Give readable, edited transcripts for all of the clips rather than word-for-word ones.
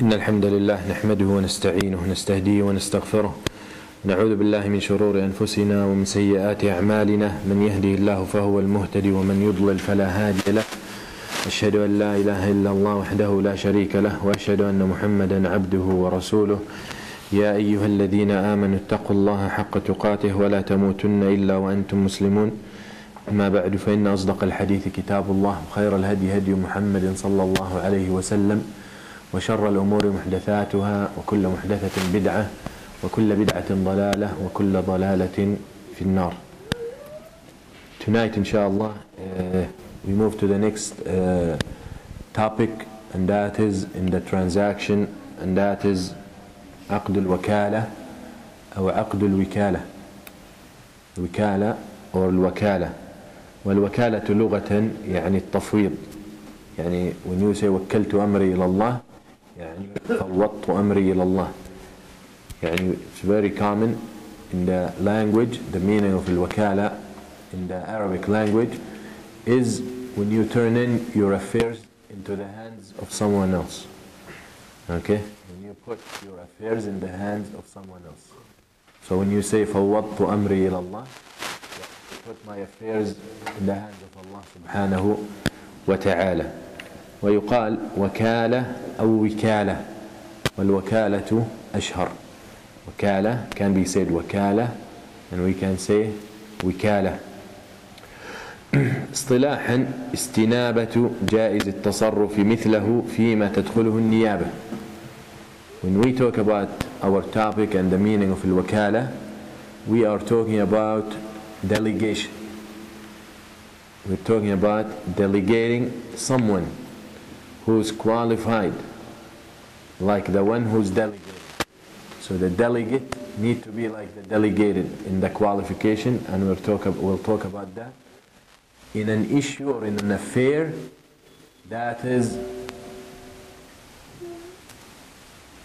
إن الحمد لله نحمده ونستعينه ونستهديه ونستغفره نعوذ بالله من شرور أنفسنا ومن سيئات أعمالنا من يهده الله فهو المهتدي ومن يضلل فلا هادي له أشهد أن لا إله إلا الله وحده لا شريك له وأشهد أن محمدا عبده ورسوله يا أيها الذين آمنوا اتقوا الله حق تقاته ولا تموتن إلا وأنتم مسلمون أما بعد فإن أصدق الحديث كتاب الله وخير الهدي هدي محمد صلى الله عليه وسلم وشر الأمور محدثاتها وكل محدثة بدعة وكل بدعة ضلالة وكل ضلالة في النار. Tonight inshallah we move to the next topic, and that is in the transaction, and that is عقد الوكالة أو عقد الوكالة. الوكالة أو الوكالة. والوكالة لغة يعني التفويض. يعني when you say وكلت أمري إلى الله يعني فوضت أمري إلى الله. يعني it's very common in the language. The meaning of الوكالة in the Arabic language is when you turn in your affairs into the hands of someone else. Okay? When you put your affairs in the hands of someone else. So when you say فوضت أمري إلى الله, put my affairs in the hands of Allah subhanahu wa ta'ala. ويقال وكالة أو وكالة, والوكالة أشهر. وكالة can be said وكالة, and we can say وكالة. اصطلاحا استنابة جائز التصرف مثله فيما تدخله النيابة. When we talk about our topic and the meaning of الوكالة, we are talking about delegation. We're talking about delegating someone who's qualified, like the one who's delegated. So the delegate need to be like the delegated in the qualification, and we'll talk about that in an issue or in an affair that is,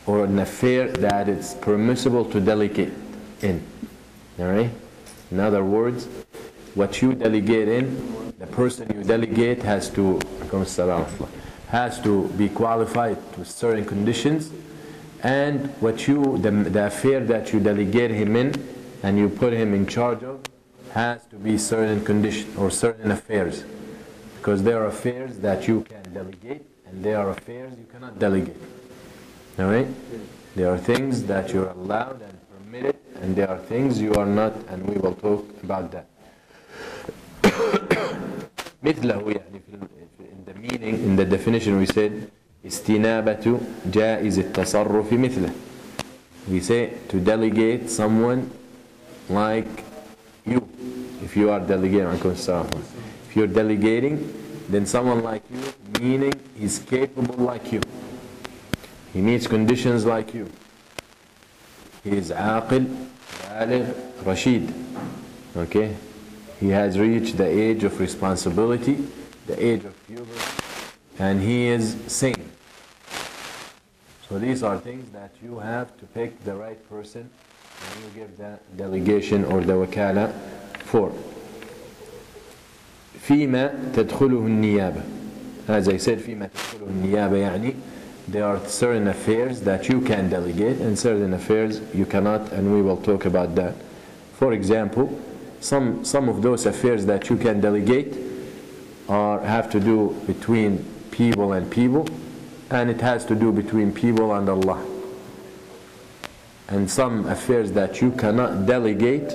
or an affair that it's permissible to delegate in. Alright? In other words, what you delegate in, the person you delegate has to be qualified to certain conditions, and what the affair that you delegate him in and you put him in charge of has to be certain conditions or certain affairs, because there are affairs that you can delegate and there are affairs you cannot delegate. Alright? There are things that you're allowed and permitted, and there are things you are not, and we will talk about that. مثله يعني in the meaning, in the definition we said استنابة جائز التصرف مثله. We say to delegate someone like you. If you are delegating, if you're delegating, then someone like you, meaning he's capable like you. He meets conditions like you. He is عاقل, بالغ, رشيد. Okay? He has reached the age of responsibility, the age of puberty, and he is sane. So these are things that you have to pick the right person when you give the delegation or the wakala for. فيما تدخله النيابة. As I said, فيما تدخله النيابة يعني there are certain affairs that you can delegate and certain affairs you cannot, and we will talk about that. For example, some of those affairs that you can delegate have to do between people and people, and it has to do between people and Allah. And some affairs that you cannot delegate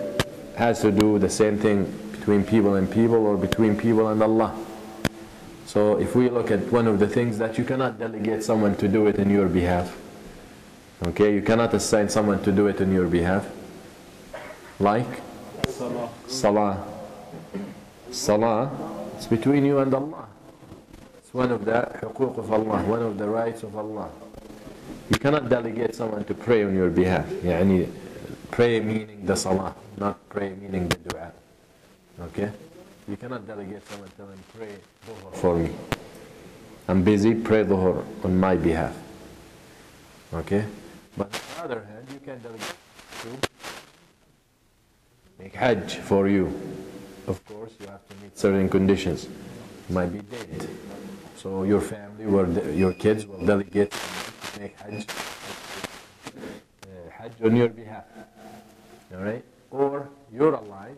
has to do the same thing between people and people, or between people and Allah. So if we look at one of the things that you cannot delegate someone to do it in your behalf, okay, you cannot assign someone to do it on your behalf, like Salah. Salah, it's between you and Allah. It's one of the حقوق of Allah, one of the rights of Allah. You cannot delegate someone to pray on your behalf. يعني pray meaning the Salah, not pray meaning the dua. Okay? You cannot delegate someone, tell him pray dhuhr for me. I'm busy, pray dhuhr on my behalf. Okay? But on the other hand, you can delegate to make hajj for you. Of course, you have to meet certain conditions. You might be dead. So your family, your kids will delegate make Hajj on your behalf. Alright? Or you're alive,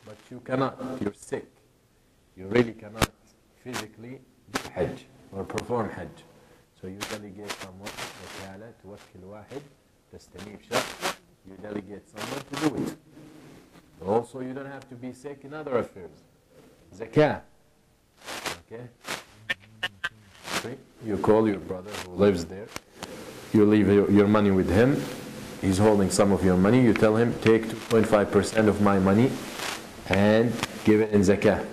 but you cannot, you're sick. You really cannot physically do Hajj or perform Hajj. So you delegate someone, وكالة توكل واحد تستنيب شخص, you delegate someone to do it. Also, you don't have to be sick in other affairs. Zakah. Okay? You call your brother who lives there. You leave your money with him. He's holding some of your money. You tell him, take 2.5% of my money and give it in zakah.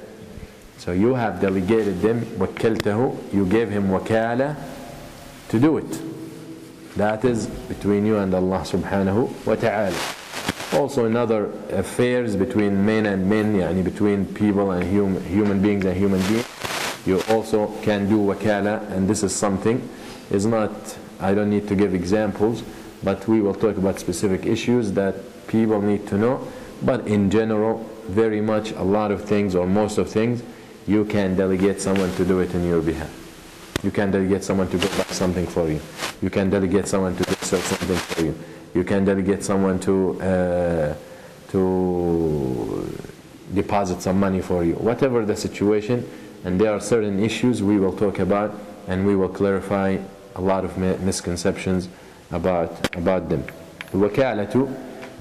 So you have delegated them, وَكَّلْتَهُ, you gave him wakala to do it. That is between you and Allah subhanahu wa ta'ala. Also in other affairs between men and men, yani between people and human beings and human beings, you also can do wakala, and this is something, is not, I don't need to give examples, but we will talk about specific issues that people need to know. But in general, very much a lot of things or most of things, you can delegate someone to do it in your behalf. You can delegate someone to go buy something for you. You can delegate someone to sell something for you. You can delegate someone to deposit some money for you. Whatever the situation, and there are certain issues we will talk about, and we will clarify a lot of misconceptions about them. الوكالة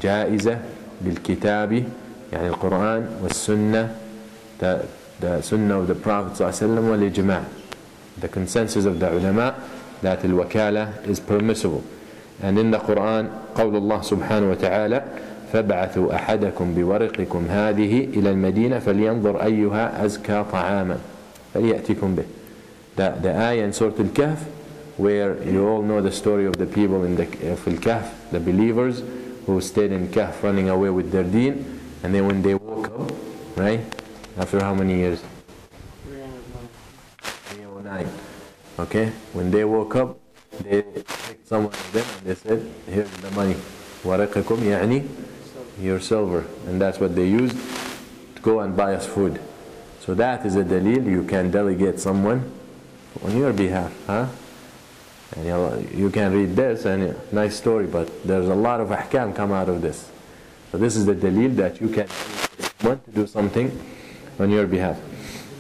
جائزة بالكتاب, يعني القرآن والسنة, the Sunnah of the Prophet ﷺ والإجماع, the consensus of the ulama that الوكالة is permissible. And in the Quran, قول الله سبحانه وتعالى فابعثوا أحدكم بورقكم هذه إلى المدينة فلينظر أيها أزكى طعاما فليأتكم به. The ayah in Surah Al-Kahf, where you all know the story of the people in the Al-Kahf, the believers who stayed in Kahf running away with their deen, and then when they woke up, right, after how many years? 309. Okay, when they woke up, they picked someone of them and they said, here's the money. ورقكم يعني your silver. And that's what they used to go and buy us food. So that is a dalil, you can delegate someone on your behalf. And you can read this, and nice story, but there's a lot of ahkam come out of this. So this is the dalil that you can want to do something on your behalf.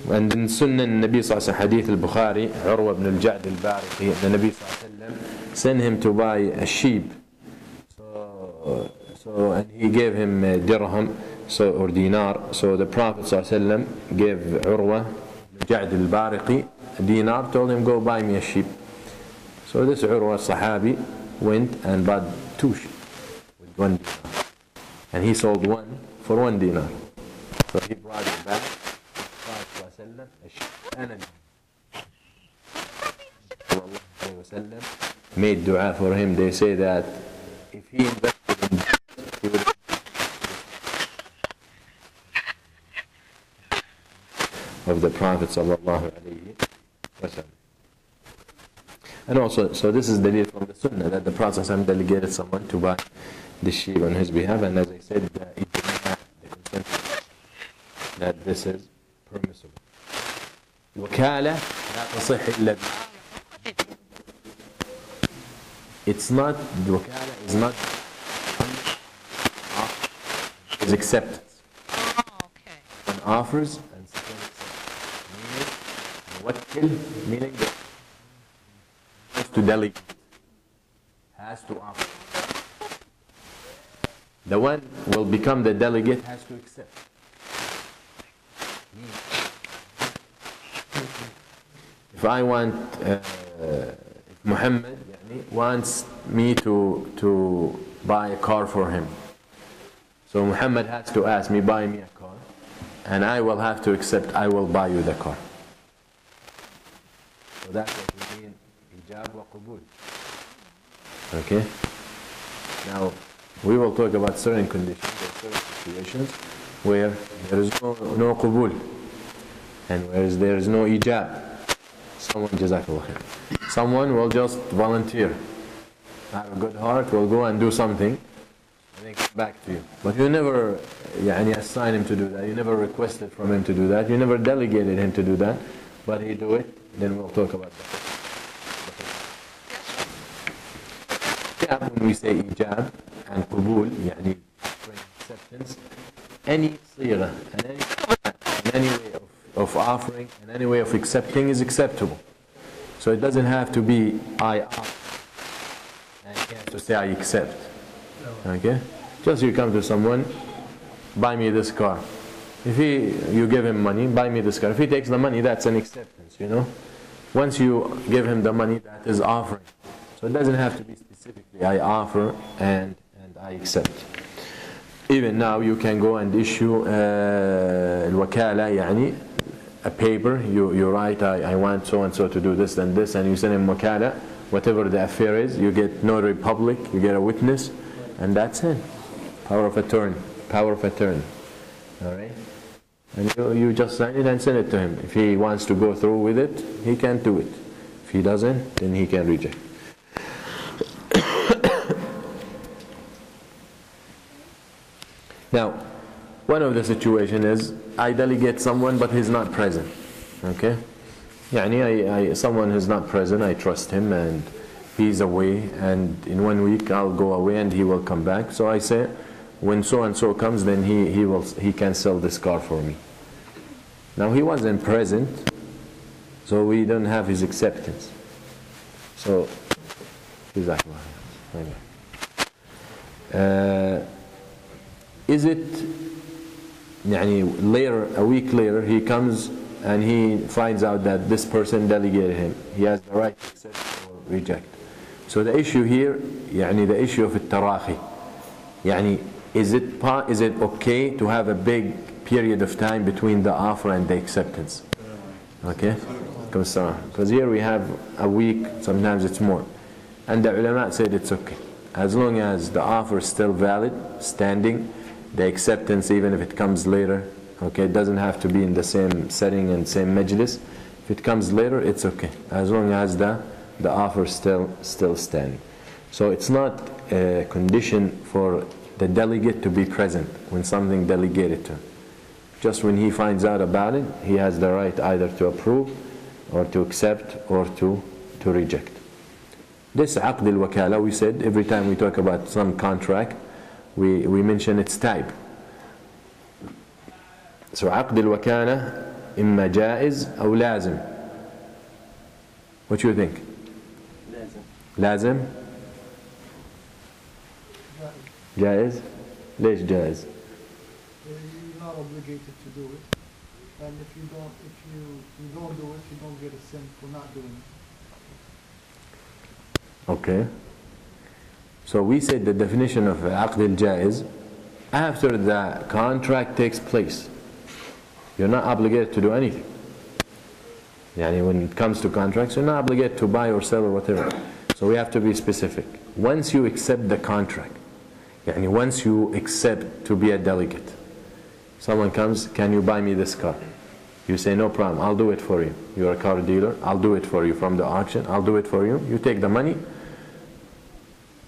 And in Sunnah Nabi Sallallahu Alaihi Wasallam, Hadith al-Bukhari, Urwa ibn al-Ja'd al-Bariqi, the Nabi Sallallahu Alaihi Wasallam sent him to buy a sheep. So and he gave him a dirham, or dinar. So the Prophet Sallallahu Alaihi Wasallam gave Urwa al-Ja'd al-Bariqi a dinar, told him, go buy me a sheep. So this Urwa Sahabi went and bought 2 sheep with 1 dinar. And he sold one for 1 dinar. So he brought it back. And made dua for him. They say that if he invested in, he would of the Prophet sallallahu alaihi wasallam. And also, so this is the deal from the Sunnah that the Prophet delegated someone to buy the sheep on his behalf, and as I said, the consensus that this is permissible. الوكالة لا تصح إلا it's not, the wakala is not is acceptance. Okay. One offers and someone accepts. Meaning that has to delegate, has to offer. The one will become the delegate has to accept. If I want, if Muhammad wants me to buy a car for him, so Muhammad has to ask me, buy me a car, and I will have to accept, I will buy you the car. So that's what we mean, ijab wa qabul. Okay? Now, we will talk about certain conditions or certain situations where there is no qabul, and where there is no ijab. Someone will just volunteer, have a good heart, will go and do something, and then come back to you. But you never assign him to do that. You never requested from him to do that. You never delegated him to do that. But he do it, then we'll talk about that. إيجاب, when we say إيجاب and قبول, يعني acceptance, any صيغة and any way of offering and any way of accepting is acceptable. So it doesn't have to be I offer and you have to say I accept. Okay? Just you come to someone, buy me this car. If you give him money, buy me this car. If he takes the money, that's an acceptance, you know. Once you give him the money, that is offering. So it doesn't have to be specifically I offer and I accept. Even now you can go and issue الوكالة, يعني a paper, you write I want so and so to do this and this, and you send him وكالة, whatever the affair is, you get notary public, you get a witness, and that's it. Power of attorney. Alright? And you just sign it and send it to him. If he wants to go through with it, he can do it. If he doesn't, then he can reject. Now, one of the situation is I delegate someone but he's not present. Okay? يعني someone who's not present, I trust him and he's away, and in 1 week I'll go away and he will come back. So I say, when so and so comes, then he can sell this car for me. Now he wasn't present, so we don't have his acceptance. So is it يعني later, a week later, he comes and he finds out that this person delegated him. He has the right to accept or reject. So the issue here, يعني the issue of التراخي, يعني is it okay to have a big period of time between the offer and the acceptance? Okay? Because here we have a week, sometimes it's more. And the ulama said it's okay. As long as the offer is still valid, standing, the acceptance, even if it comes later, okay, it doesn't have to be in the same setting and same majlis. If it comes later, it's okay. As long as the offer is still standing. So it's not a condition for the delegate to be present when something delegated to him. Just when he finds out about it, he has the right either to approve or to accept or to reject. This عقد الوكالة, we said every time we talk about some contract, we mention its type. So عقد الوكالة إما جائز أو لازم. What do you think? لازم. جائز. ليش جائز؟ You're not obligated to do it, and if you don't do it, you don't get a sin for not doing it. Okay. So we said the definition of عقد الجائز, after the contract takes place, you're not obligated to do anything. يعني when it comes to contracts, you're not obligated to buy or sell or whatever. So we have to be specific. Once you accept the contract, يعني once you accept to be a delegate, someone comes, can you buy me this car? You say, no problem, I'll do it for you. You're a car dealer, I'll do it for you from the auction, I'll do it for you. You take the money.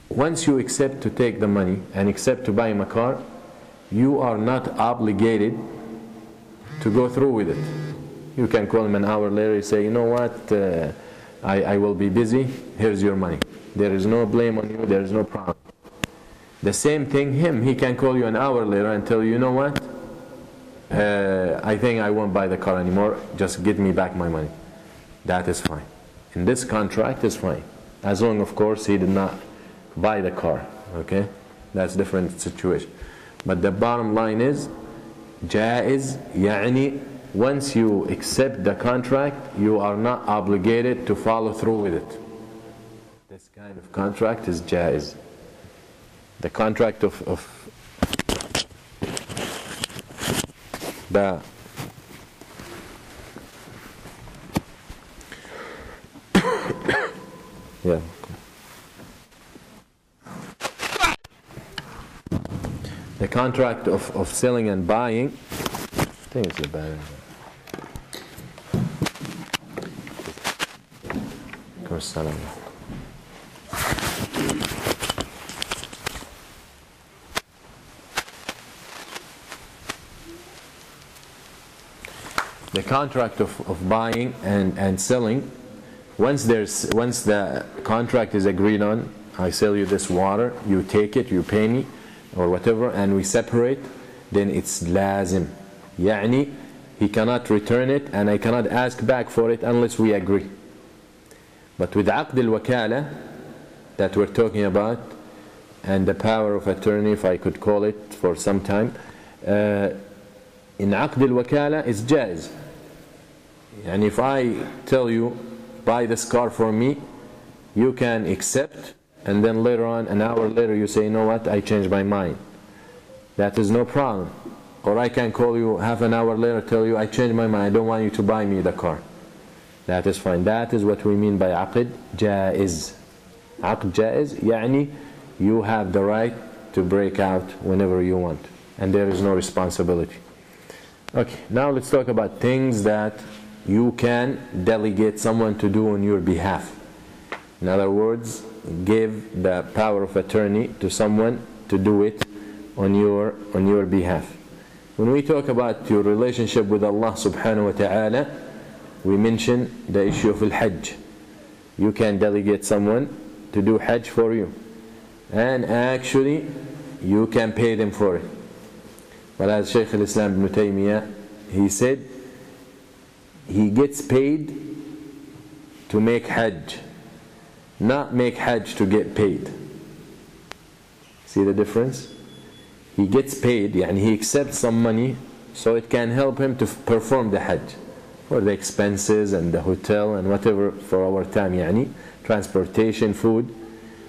Once you accept to take the money and accept to buy him a car, you are not obligated to go through with it. You can call him an hour later and say, you know what, I will be busy, here's your money. There is no blame on you, there is no problem. The same thing, he can call you an hour later and tell you, you know what, I think I won't buy the car anymore, just give me back my money. That is fine. In this contract is fine. As long, of course, he did not buy the car. Okay? That's a different situation. But the bottom line is, جائز, يعني once you accept the contract, you are not obligated to follow through with it. This kind of contract is جائز. The contract of the yeah. The contract of selling and buying, I think it's a bad. The contract of buying and selling, once the contract is agreed on I sell you this water, you take it, you pay me or whatever, and we separate, then it's lazim. يعني he cannot return it and I cannot ask back for it unless we agree. But with عقد الوكالة that we're talking about, and the power of attorney, if I could call it for some time, in عقد الوكالة is جائز. And if I tell you, buy this car for me, you can accept, and then later on, an hour later, you say, you know what, I changed my mind. That is no problem. Or I can call you half an hour later, tell you, I changed my mind, I don't want you to buy me the car. That is fine. That is what we mean by عقد جائز. عقد جائز يعني you have the right to break out whenever you want, and there is no responsibility. Okay, now let's talk about things that you can delegate someone to do on your behalf. In other words, give the power of attorney to someone to do it on your behalf. When we talk about your relationship with Allah subhanahu wa ta'ala, we mention the issue of al-hajj. You can delegate someone to do hajj for you, and actually you can pay them for it. But as Shaykh al-Islam ibn Taymiyyah, he said he gets paid to make hajj, not make hajj to get paid. See the difference? He gets paid, and he accepts some money so it can help him to perform the hajj, for the expenses and the hotel and whatever for our time, yani transportation, food.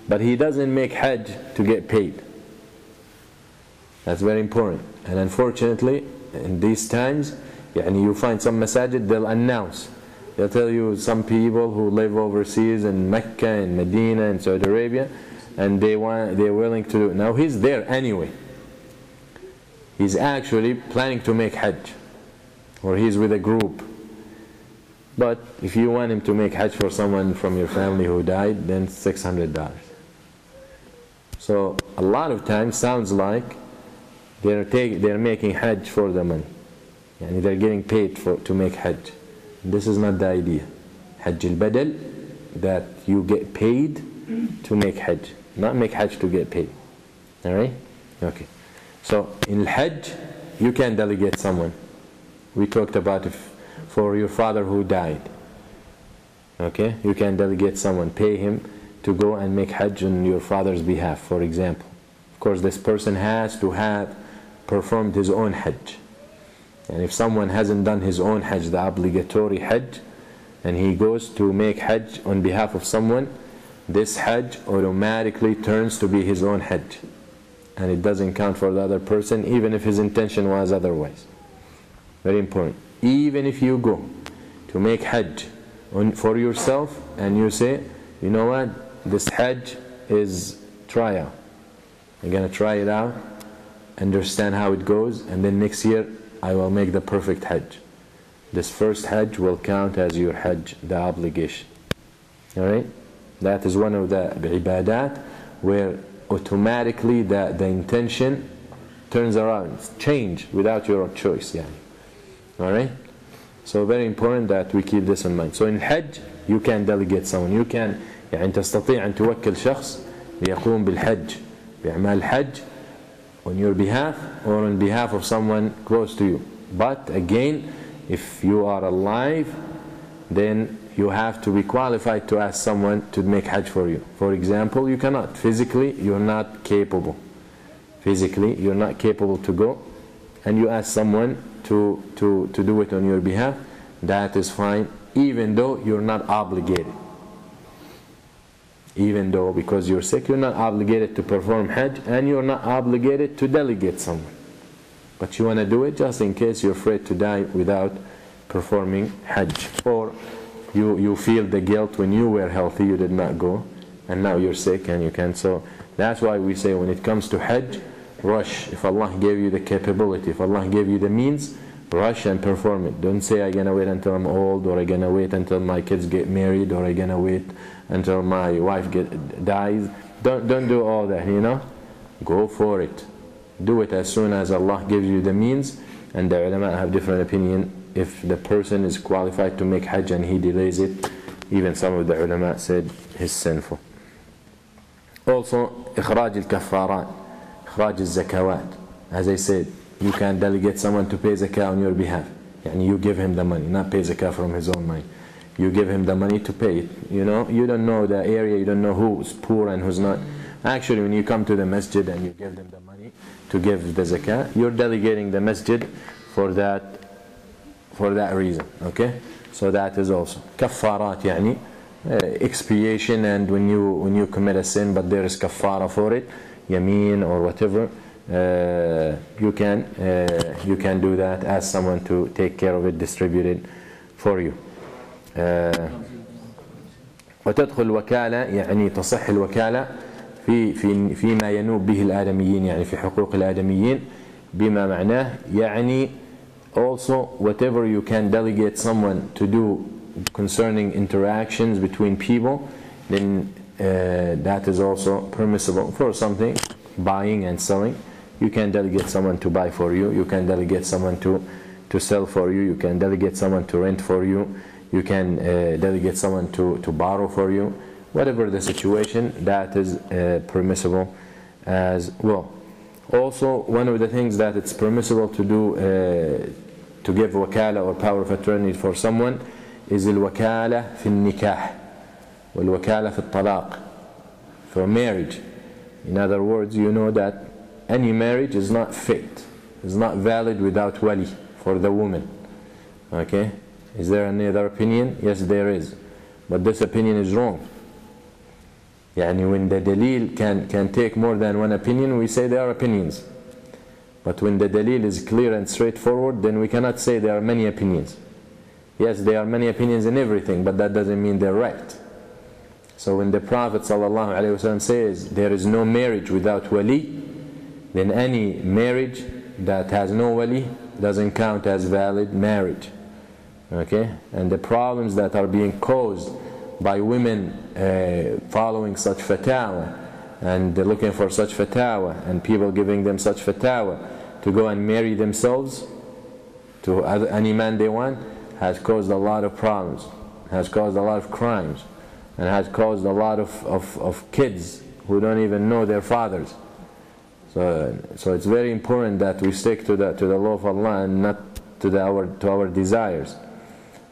But he doesn't make hajj to get paid. That's very important. And unfortunately, in these times, you find some masajid, they'll announce, they'll tell you some people who live overseas in Mecca and Medina and Saudi Arabia, and they're willing to do it. Now he's there anyway. He's actually planning to make hajj, or he's with a group. But if you want him to make hajj for someone from your family who died, then $600. So a lot of times sounds like they're making hajj for the money. Yani they're getting paid to make hajj. This is not the idea. Hajj al-badal, that you get paid to make hajj, not make hajj to get paid. Alright? Okay. So in hajj, you can delegate someone. We talked about for your father who died. Okay? You can delegate someone, pay him to go and make hajj on your father's behalf, for example. Of course, this person has to have performed his own hajj. And if someone hasn't done his own hajj, the obligatory hajj, and he goes to make hajj on behalf of someone, this hajj automatically turns to be his own hajj. And it doesn't count for the other person, even if his intention was otherwise. Very important. Even if you go to make hajj for yourself, and you say, you know what, this hajj is trial. I'm going to try it out, understand how it goes, and then next year I will make the perfect hajj. This first hajj will count as your hajj, the obligation. Alright? That is one of the ibadat where automatically the intention turns around, change without your choice. Alright? So very important that we keep this in mind. So in hajj, you can delegate someone. You can تستطيع أن توكل شخص ليقوم بالحج بأعمال الحج on your behalf or on behalf of someone close to you. But again, if you are alive, then you have to be qualified to ask someone to make hajj for you. For example, you cannot. Physically, you're not capable. Physically, you're not capable to go, and you ask someone to do it on your behalf. That is fine, even though you're not obligated. Even though, because you're sick, you're not obligated to perform hajj, and you're not obligated to delegate someone. But you want to do it just in case you're afraid to die without performing hajj. Or you feel the guilt when you were healthy, you did not go, and now you're sick and you can't. So that's why we say when it comes to hajj, rush. If Allah gave you the capability, if Allah gave you the means, rush and perform it. Don't say I'm gonna wait until I'm old, or I'm gonna wait until my kids get married, or I'm gonna wait until my wife dies. Don't do all that, Go for it. Do it as soon as Allah gives you the means. And the ulama have different opinion. If the person is qualified to make hajj and he delays it, even some of the ulama said he's sinful. Also, إخراج الكفارات, إخراج الزكوات. As I said, you can delegate someone to pay zakah on your behalf. Yani you give him the money, not pay zakah from his own money. You give him the money to pay it. You know, you don't know the area, you don't know who's poor and who's not. Actually, when you come to the masjid and you give them the money to give the zakah, you're delegating the masjid for that reason. Okay? So that is also kaffarat, yani expiation, and when you commit a sin but there is kaffara for it, yameen or whatever, you can do that, ask someone to take care of it, distribute it for you. وتدخل الوكالة يعني تصح الوكالة فيما ينوب به الآدميين, يعني في حقوق الآدميين, بما معناه يعني also whatever you can delegate someone to do concerning interactions between people, then that is also permissible for something, buying and selling. You can delegate someone to buy for you, you can delegate someone to sell for you, you can delegate someone to rent for you, you can delegate someone to borrow for you. Whatever the situation, that is permissible as well. Also, one of the things that it's permissible to do, to give wakala or power of attorney for someone, is الوكالة في النكاح والوكالة في الطلاق, for marriage. In other words, you know that any marriage is not fit, is not valid without wali for the woman. Okay? Is there any other opinion? Yes, there is. But this opinion is wrong. Yani when the dalil can take more than one opinion, we say there are opinions. But when the dalil is clear and straightforward, then we cannot say there are many opinions. Yes, there are many opinions in everything, but that doesn't mean they're right. So when the Prophet ﷺ says there is no marriage without wali, then any marriage that has no wali doesn't count as valid marriage. Okay? And the problems that are being caused by women following such fatwa and looking for such fatwa, and people giving them such fatwa to go and marry themselves to any man they want, has caused a lot of problems, has caused a lot of crimes, and has caused a lot of kids who don't even know their fathers. So it's very important that we stick to the law of Allah and not to our desires.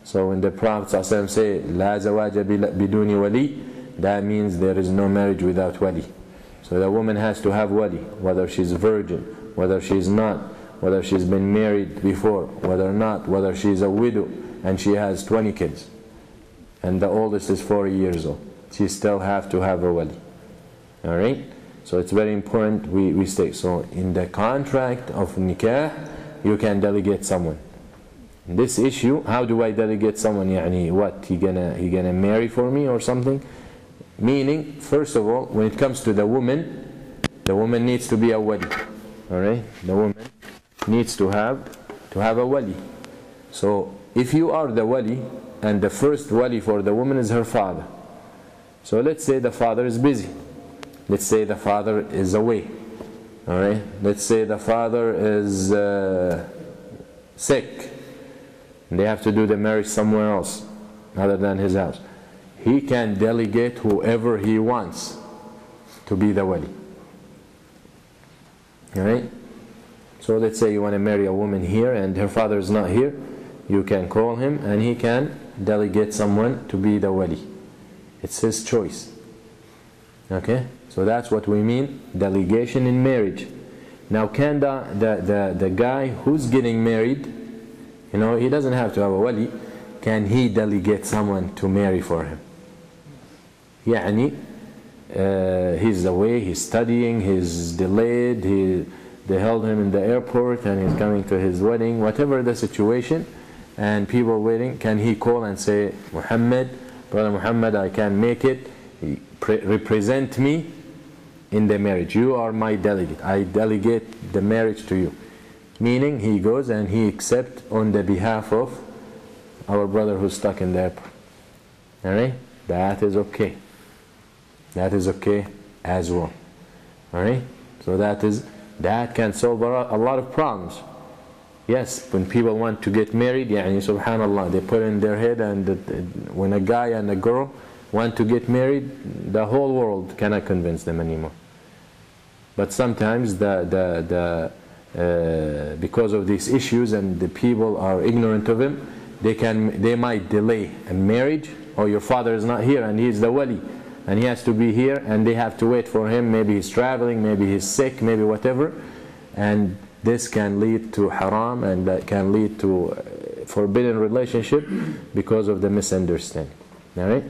So when the Prophet ﷺ say لا زواج بدون ولي, that means there is no marriage without wali. So the woman has to have wali, whether she's a virgin, whether she's not, whether she's been married before, whether or not, whether she's a widow and she has 20 kids and the oldest is 40 years old, she still have to have a wali. Alright? So it's very important we stay. So in the contract of nikah, you can delegate someone. This issue, how do I delegate someone? Yani what, he gonna marry for me or something? Meaning, first of all, when it comes to the woman needs to be a wali. Alright? The woman needs to have a wali. So if you are the wali, and the first wali for the woman is her father. So let's say the father is busy. Let's say the father is away. Alright? Let's say the father is sick. And they have to do the marriage somewhere else other than his house. He can delegate whoever he wants to be the wali. Alright? So let's say you want to marry a woman here and her father is not here. You can call him and he can delegate someone to be the wali. It's his choice. Okay? So that's what we mean, delegation in marriage. Now can the guy who's getting married, you know, he doesn't have to have a wali, can he delegate someone to marry for him? Yani, he's away, he's studying, he's delayed, they held him in the airport and he's coming to his wedding, whatever the situation, and people waiting, can he call and say, Muhammad, brother Muhammad, I can make it, represent me in the marriage, you are my delegate, I delegate the marriage to you. Meaning he goes and he accepts on the behalf of our brother who's stuck in the airport. Alright? That is okay. That is okay as well. Alright? So that can solve a lot of problems. Yes, when people want to get married, yani subhanallah, they put in their head, and when a guy and a girl want to get married, the whole world cannot convince them anymore. But sometimes because of these issues and the people are ignorant of him, they might delay a marriage. Or your father is not here and he is the wali and he has to be here, and they have to wait for him. Maybe he's traveling, maybe he's sick, maybe whatever, and this can lead to haram, and that can lead to forbidden relationship because of the misunderstanding. All right?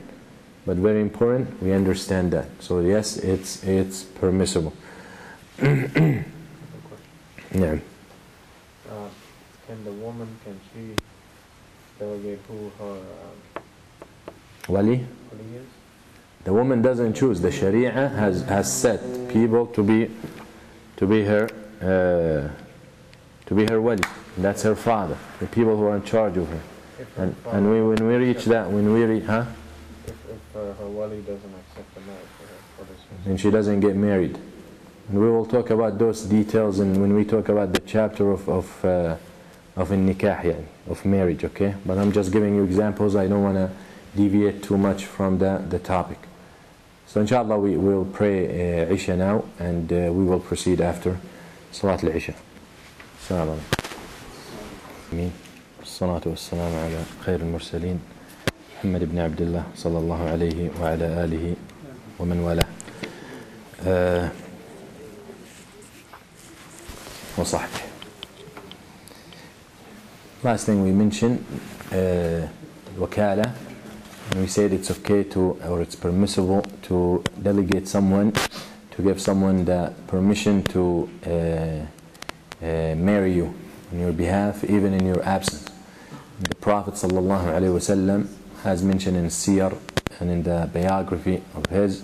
But very important, we understand that. So yes, it's permissible. Yeah. Can the woman, can she delegate who her wali is? The woman doesn't choose. The Sharia has set people to be her wali. That's her father, the people who are in charge of her. And when we reach that, If her wali doesn't accept the marriage for this reason, then she doesn't get married. And we will talk about those details, and when we talk about the chapter of nikah, yani, of marriage, okay? But I'm just giving you examples. I don't want to deviate too much from the topic. So inshallah we will pray Isha now, and we will proceed after Salat al-Isha. Assalamu alaikum. الصلاة والسلام على خير المرسلين محمد بن عبد الله صلى الله عليه وعلى آله ومن والاه وصحبه. Last thing we mentioned, wakala, and we said it's okay to, or it's permissible to delegate someone, to give someone the permission to marry you on your behalf, even in your absence. The Prophet ﷺ has mentioned in Siyar and in the biography of his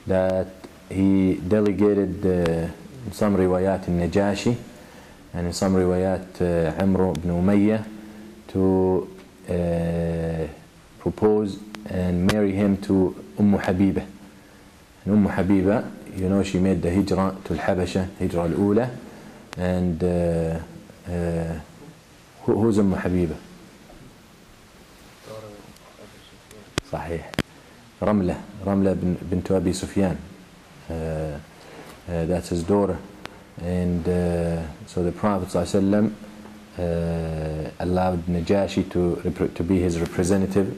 that he delegated in some riwayat al-Najashi and in some riwayat Amr ibn Umayyah to propose and marry him to Habiba. And Habiba, you know, she made the hijrah to al-Habasha, hijrah al-Ula. And who's Habiba? صحيح. رملة بنت أبي سفيان. That's his daughter. And so the Prophet ﷺ allowed Najashi to be his representative,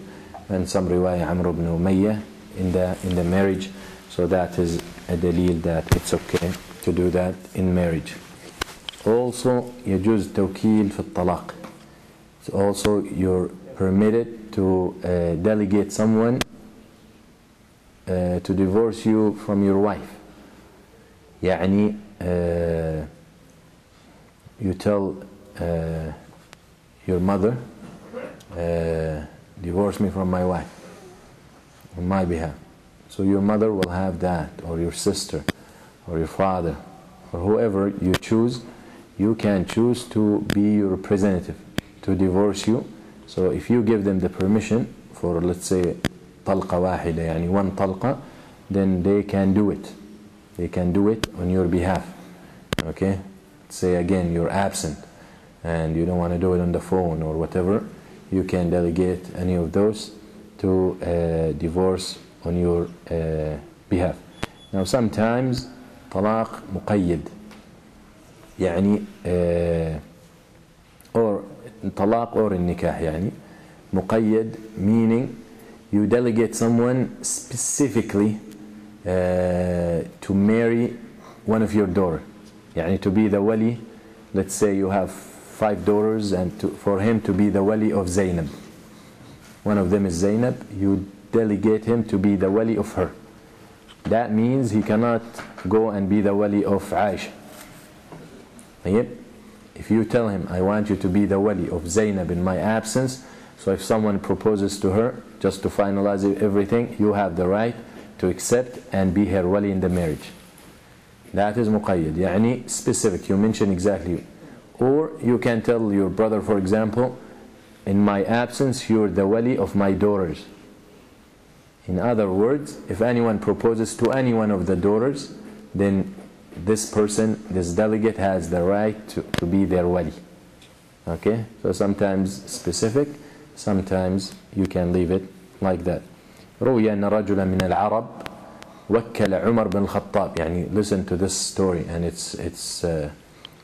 and some riwayah Amr ibn Umayyah in the marriage. So that is a dalil that it's okay to do that in marriage. Also يجوز توكيل في الطلاق. So also you're permitted to delegate someone to divorce you from your wife. يعني you tell your mother, divorce me from my wife on my behalf. So your mother will have that, or your sister, or your father, or whoever you choose. You can choose to be your representative to divorce you. So if you give them the permission for, let's say, طلقة واحدة, يعني one طلقة, then they can do it. They can do it on your behalf. Okay? Say again, you're absent and you don't want to do it on the phone or whatever. You can delegate any of those to divorce on your behalf. Now sometimes طلاق مقيد, يعني or طلاق or النكاح, يعني مقيد, meaning you delegate someone specifically to marry one of your daughters, يعني to be the wali. Let's say you have 5 daughters, and for him to be the wali of Zainab. One of them is Zainab. You delegate him to be the wali of her. That means he cannot go and be the wali of Aisha. If you tell him, I want you to be the wali of Zainab in my absence, so if someone proposes to her, just to finalize everything, you have the right to accept and be her wali in the marriage. That is muqayyad, يعني specific, you mention exactly. Or you can tell your brother, for example, in my absence, you're the wali of my daughters. In other words, if anyone proposes to any one of the daughters, then this person, this delegate, has the right to be their wali. Okay? So sometimes specific, sometimes you can leave it like that. روي أن رجلا من العرب وكل عمر بن الخطاب. يعني listen to this story and it's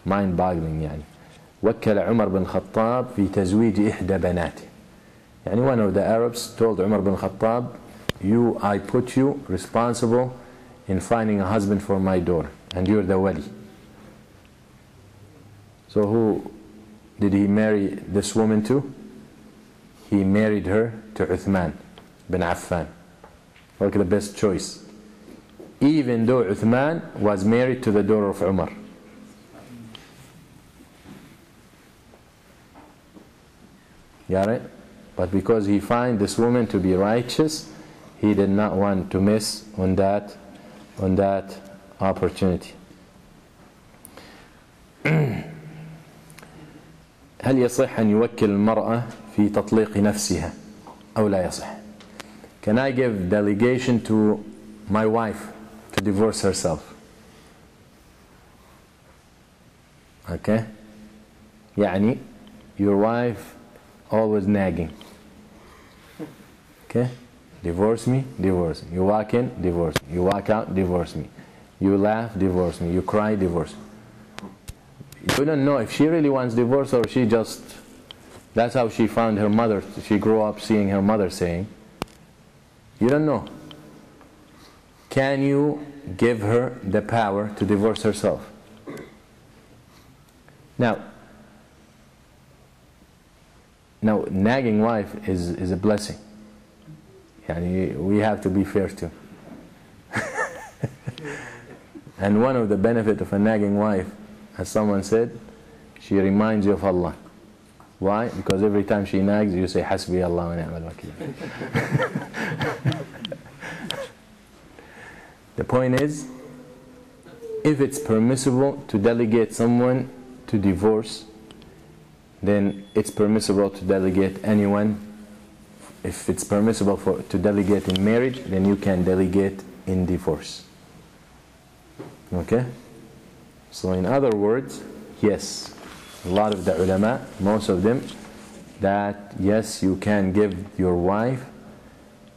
mind boggling. يعني وكل عمر بن الخطاب في تزويج إحدى بناته. يعني one of the Arabs told عمر بن الخطاب, I put you responsible in finding a husband for my daughter and you're the wali. So who did he marry this woman to? He married her to Uthman bin Affan. Look at the best choice. Even though Uthman was married to the daughter of Umar. Got it? But because he found this woman to be righteous, he did not want to miss on that opportunity. هل يصح أن يوكل المرأة في تطليق نفسها أو لا يصح? Can I give delegation to my wife to divorce herself? Okay? يعني your wife always nagging. Okay? Divorce me, divorce me. You walk in, divorce me. You walk out, divorce me. You laugh, divorce me. You cry, divorce me. You don't know if she really wants divorce or she just, that's how she found her mother. She grew up seeing her mother saying. You don't know. Can you give her the power to divorce herself? Now, nagging wife is a blessing. Yani we have to be fair too. And one of the benefits of a nagging wife, as someone said, she reminds you of Allah. Why? Because every time she nags, you say, Hasbi Allah wa ni'mal wakil. The point is, if it's permissible to delegate someone to divorce, then it's permissible to delegate anyone. If it's permissible to delegate in marriage, then you can delegate in divorce. Okay? So in other words, yes, a lot of the ulama, most of them, that yes, you can give your wife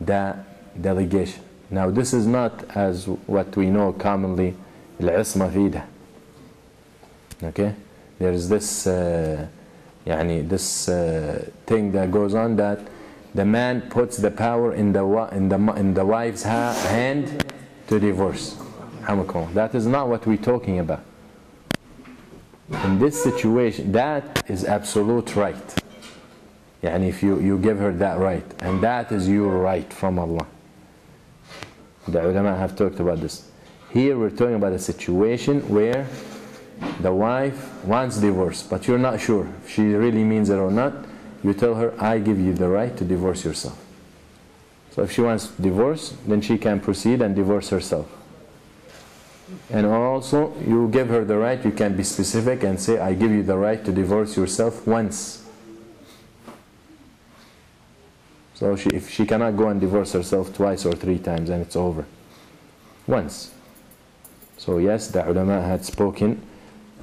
that delegation. Now this is not as what we know commonly, العصمة في يده. Okay? There is this thing that goes on that the man puts the power in the wife's hand to divorce. That is not what we're talking about. In this situation, that is absolute right. Yani if you give her that right, and that is your right from Allah. The ulama have talked about this. Here we're talking about a situation where the wife wants divorce, but you're not sure if she really means it or not. You tell her, I give you the right to divorce yourself. So if she wants divorce, then she can proceed and divorce herself. And also, you give her the right, you can be specific and say, I give you the right to divorce yourself once. So if she cannot go and divorce herself twice or three times, then it's over. Once. So yes, the ulama had spoken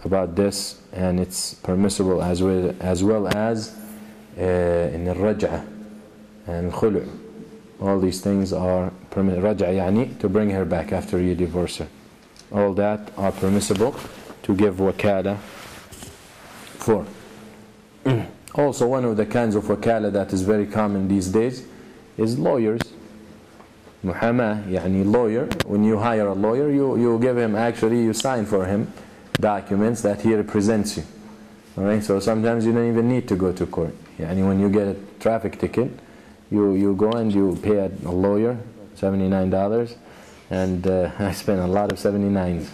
about this, and it's permissible as well as in الرجعة and الخلع. All these things are permissible. رجعة يعني to bring her back after you divorce her. All that are permissible to give wakala for. Also, one of the kinds of wakala that is very common these days is lawyers. Muhammad, yani lawyer. When you hire a lawyer, you give him, actually you sign for him documents that he represents you. Alright, so sometimes you don't even need to go to court. Yani when you get a traffic ticket, you go and you pay a lawyer $79, and I spent a lot of 79s,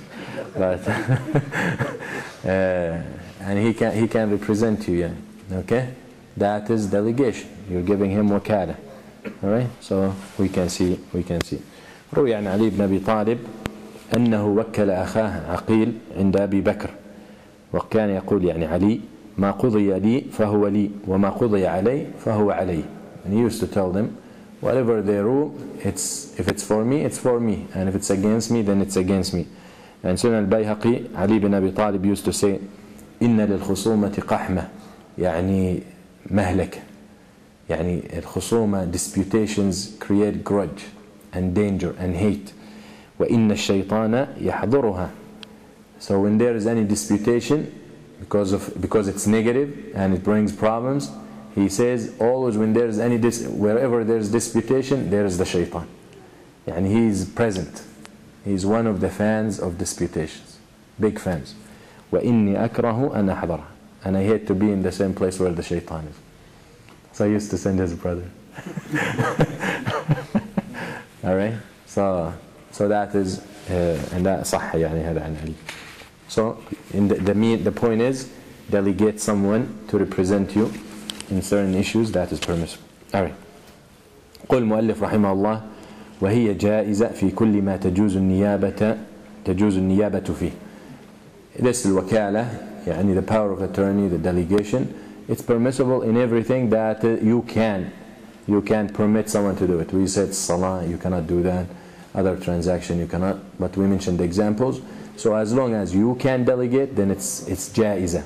but and he can represent you. Yeah. Okay, that is delegation. You're giving him wakala. All right, so we can see. روي عن علي بن أبي طالب أنه وكل أخاه عقيل عند أبي بكر، وكان يقول يعني علي ما قضي لي فهو لي وما قضي علي فهو علي. And he used to tell them, whatever they rule, if it's for me, it's for me, and if it's against me, then it's against me. And Sunan al-Bayhaqi, Ali bin Abi Talib used to say, إن للخصومة قحمة، يعني مهلكة. يعني الخصومة disputations create grudge and danger and hate. وإن الشيطان يحضرها. So when there is any disputation, because it's negative and it brings problems, he says always when there is any wherever there is disputation, there is the shaitan. And he is present. He is one of the fans of disputations, big fans. وإني أكره أن أحضرها. And I hate to be in the same place where the shaitan is. So I used to send his brother. All right. So that is and that صح يعني هذا عن علي. So the point is, delegate someone to represent you in certain issues, that is permissible. All right. قل المؤلف رحمه الله وهي جائزة في كل ما تجوز النيابة فيه. This الوكالة يعني the power of attorney, the delegation, it's permissible in everything that you can permit someone to do it. We said salah, you cannot do that. Other transaction you cannot, but we mentioned the examples. So as long as you can delegate, then it's جائزة.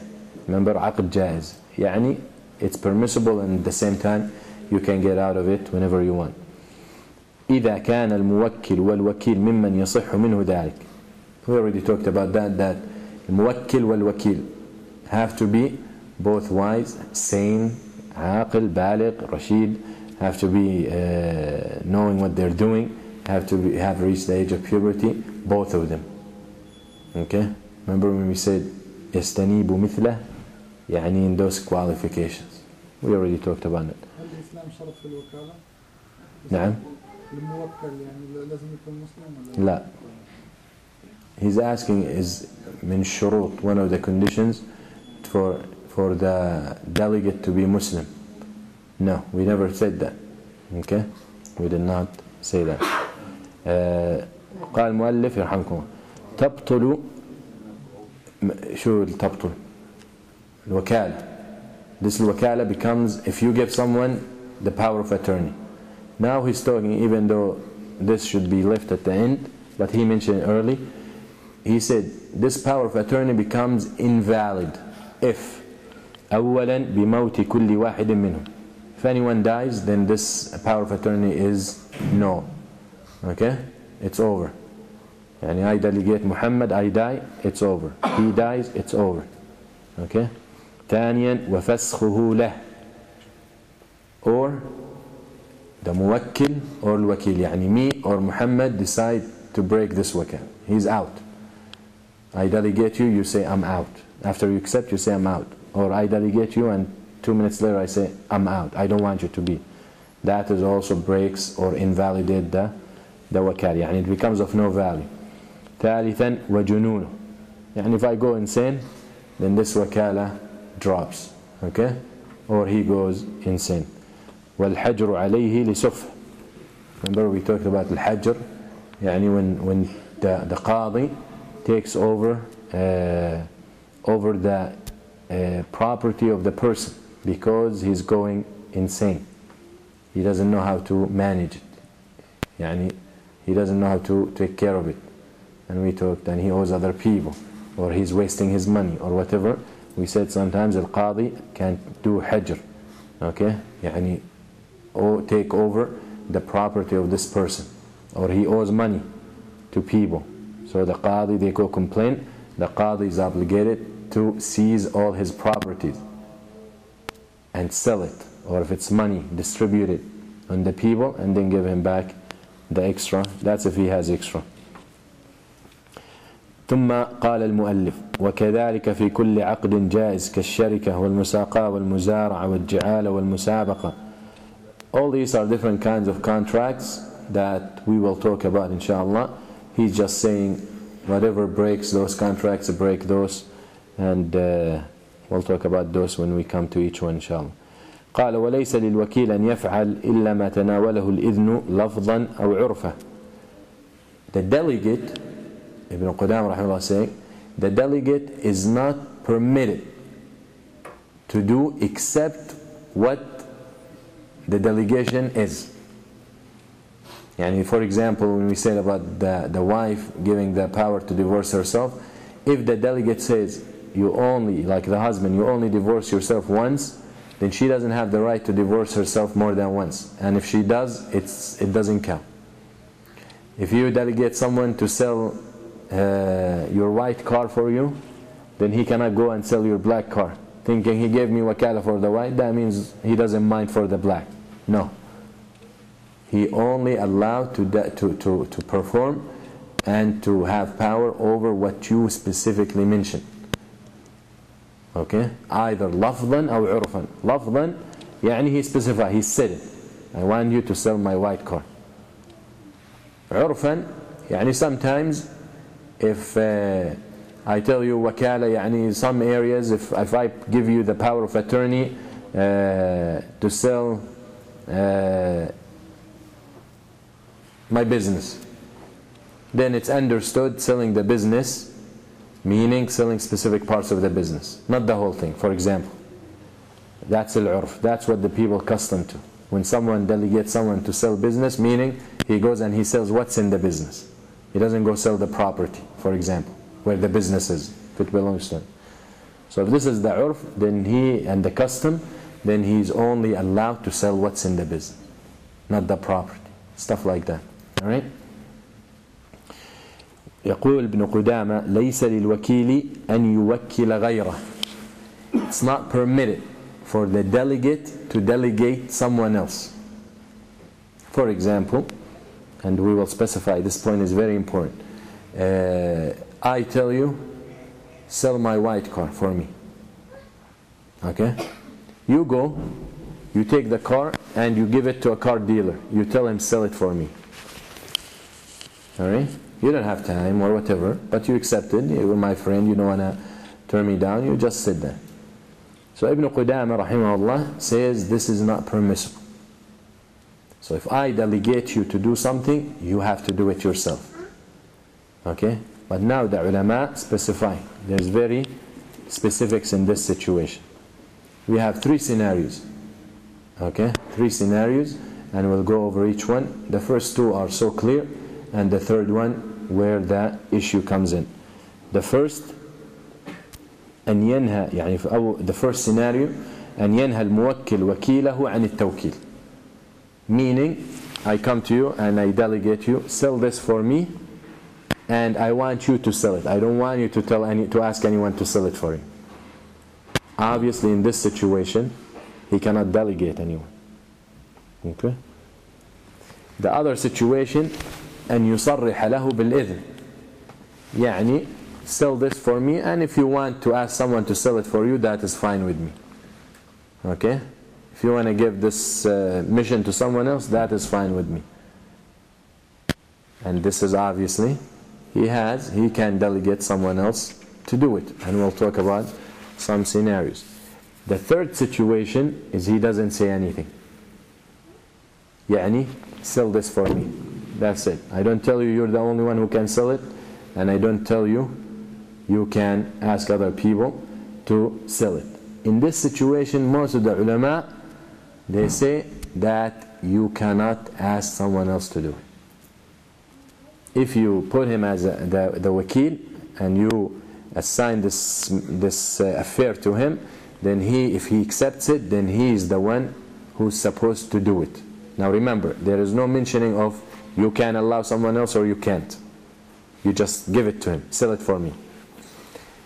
Remember عقد جائز يعني it's permissible, and at the same time you can get out of it whenever you want. إذا كان الموكل والوكيل ممن يصح منه ذلك. We already talked about that الموكل والوكيل have to be both wise, sane, عاقل, بالغ, رشيد, have to be knowing what they're doing, have reached the age of puberty, both of them. Okay? Remember when we said يستنيب مثله, يعني in those qualifications. We already talked about it. هل الإسلام شرط في الوكالة؟ نعم. الموكل يعني لازم يكون مسلم ولا؟ لا. He's asking, is من شروط, one of the conditions for the delegate to be Muslim? No, we never said that. Okay? We did not say that. قال المؤلف يرحمكم تبطل شو تبطل الوكالة. This الوكالة becomes if you give someone the power of attorney. Now he's talking, even though this should be left at the end, but he mentioned early, he said this power of attorney becomes invalid if أولا بموت كل واحد منهم. If anyone dies, then this power of attorney is no. Okay? It's over. يعني I delegate Muhammad, I die, it's over. He dies, it's over. Okay? ثانيا وفسخه له. Or the muwakkil or الوكيل, يعني me or Muhammad decide to break this wakal. He's out. I delegate you, you say I'm out. After you accept, you say I'm out. Or I delegate you and 2 minutes later I say I'm out. I don't want you to be. That is also breaks or invalidate the wakal. يعني it becomes of no value. ثالثا وجنونه. يعني if I go insane, then this wakala drops. Okay? Or he goes insane. والحجر عليه لسفه. Remember we talked about الحجر. يعني when the qadi takes over the property of the person because he's going insane. He doesn't know how to manage it. يعني he doesn't know how to take care of it. And we talked, and he owes other people, or he's wasting his money, or whatever. We said sometimes al-qadi can do hajr. Okay? يعني take over the property of this person, or he owes money to people. So the qadi, they go complain, the qadi is obligated to seize all his properties and sell it, or if it's money, distribute it on the people and then give him back the extra. That's if he has extra. ثم قال المؤلف وكذلك في كل عقد جائز كالشركة والمساقاة والمزارعة والجعالة والمسابقة. All these are different kinds of contracts that we will talk about inshallah. He's just saying whatever breaks those contracts, break those, and we'll talk about those when we come to each one inshallah. قال وليس للوكيل أن يفعل إلا ما تناوله الإذن لفظا أو عرفا. The delegate, Ibn Qudam rahimahullah saying, the delegate is not permitted to do except what the delegation is. Yani for example, when we said about the wife giving the power to divorce herself, if the delegate says you only, like the husband, you only divorce yourself once, then she doesn't have the right to divorce herself more than once. And if she does, it doesn't count. If you delegate someone to sell your white car for you, then he cannot go and sell your black car, thinking he gave me wakala for the white, that means he doesn't mind for the black. No. He only allowed to perform and to have power over what you specifically mentioned. Okay? Either lafdan or urfan. Lafdan, يعني he specified, he said it. I want you to sell my white car. Urfan, يعني sometimes if I tell you wakala, يعني some areas, if I give you the power of attorney to sell my business, then it's understood selling the business, meaning selling specific parts of the business, not the whole thing. For example, that's al-urf, that's what the people accustomed to. When someone delegates someone to sell business, meaning he goes and he sells what's in the business. He doesn't go sell the property, for example, where the business is, if it belongs to him. So if this is the urf, then he, and the custom, then he's only allowed to sell what's in the business, not the property, stuff like that. All right? يقول ابن قدامة ليس للوكيل أن يوكل غيره. It's not permitted for the delegate to delegate someone else. For example, and we will specify, this point is very important. I tell you, sell my white car for me. Okay? You go, you take the car and you give it to a car dealer. You tell him, sell it for me. Alright? You don't have time or whatever, but you accept it. You're my friend, you don't want to turn me down, you just sit there. So Ibn Qudamah rahimahullah says this is not permissible. So if I delegate you to do something, you have to do it yourself. Okay? But now the ulama specify. There's very specifics in this situation. We have 3 scenarios. Okay? 3 scenarios, and we'll go over each one. The first 2 are so clear, and the third one where the issue comes in. The first أن ينهى يعني أو the first scenario أن ينهى الموكل وكيله عن التوكيل. Meaning, I come to you and I delegate you, sell this for me, and I want you to sell it. I don't want you to ask anyone to sell it for you. Obviously, in this situation, he cannot delegate anyone. Okay? The other situation, أن يصرح له بالإذن. يعني, sell this for me, and if you want to ask someone to sell it for you, that is fine with me. Okay? If you want to give this mission to someone else, that is fine with me. And this is obviously, he can delegate someone else to do it. And we'll talk about some scenarios. The third situation is he doesn't say anything. يعني, sell this for me. That's it. I don't tell you you're the only one who can sell it, and I don't tell you you can ask other people to sell it. In this situation, most of the ulama, they say that you cannot ask someone else to do it. If you put him as the wakil and you assign this affair to him, then if he accepts it, then he is the one who's supposed to do it. Now remember, there is no mentioning of you can allow someone else or you can't. You just give it to him, sell it for me.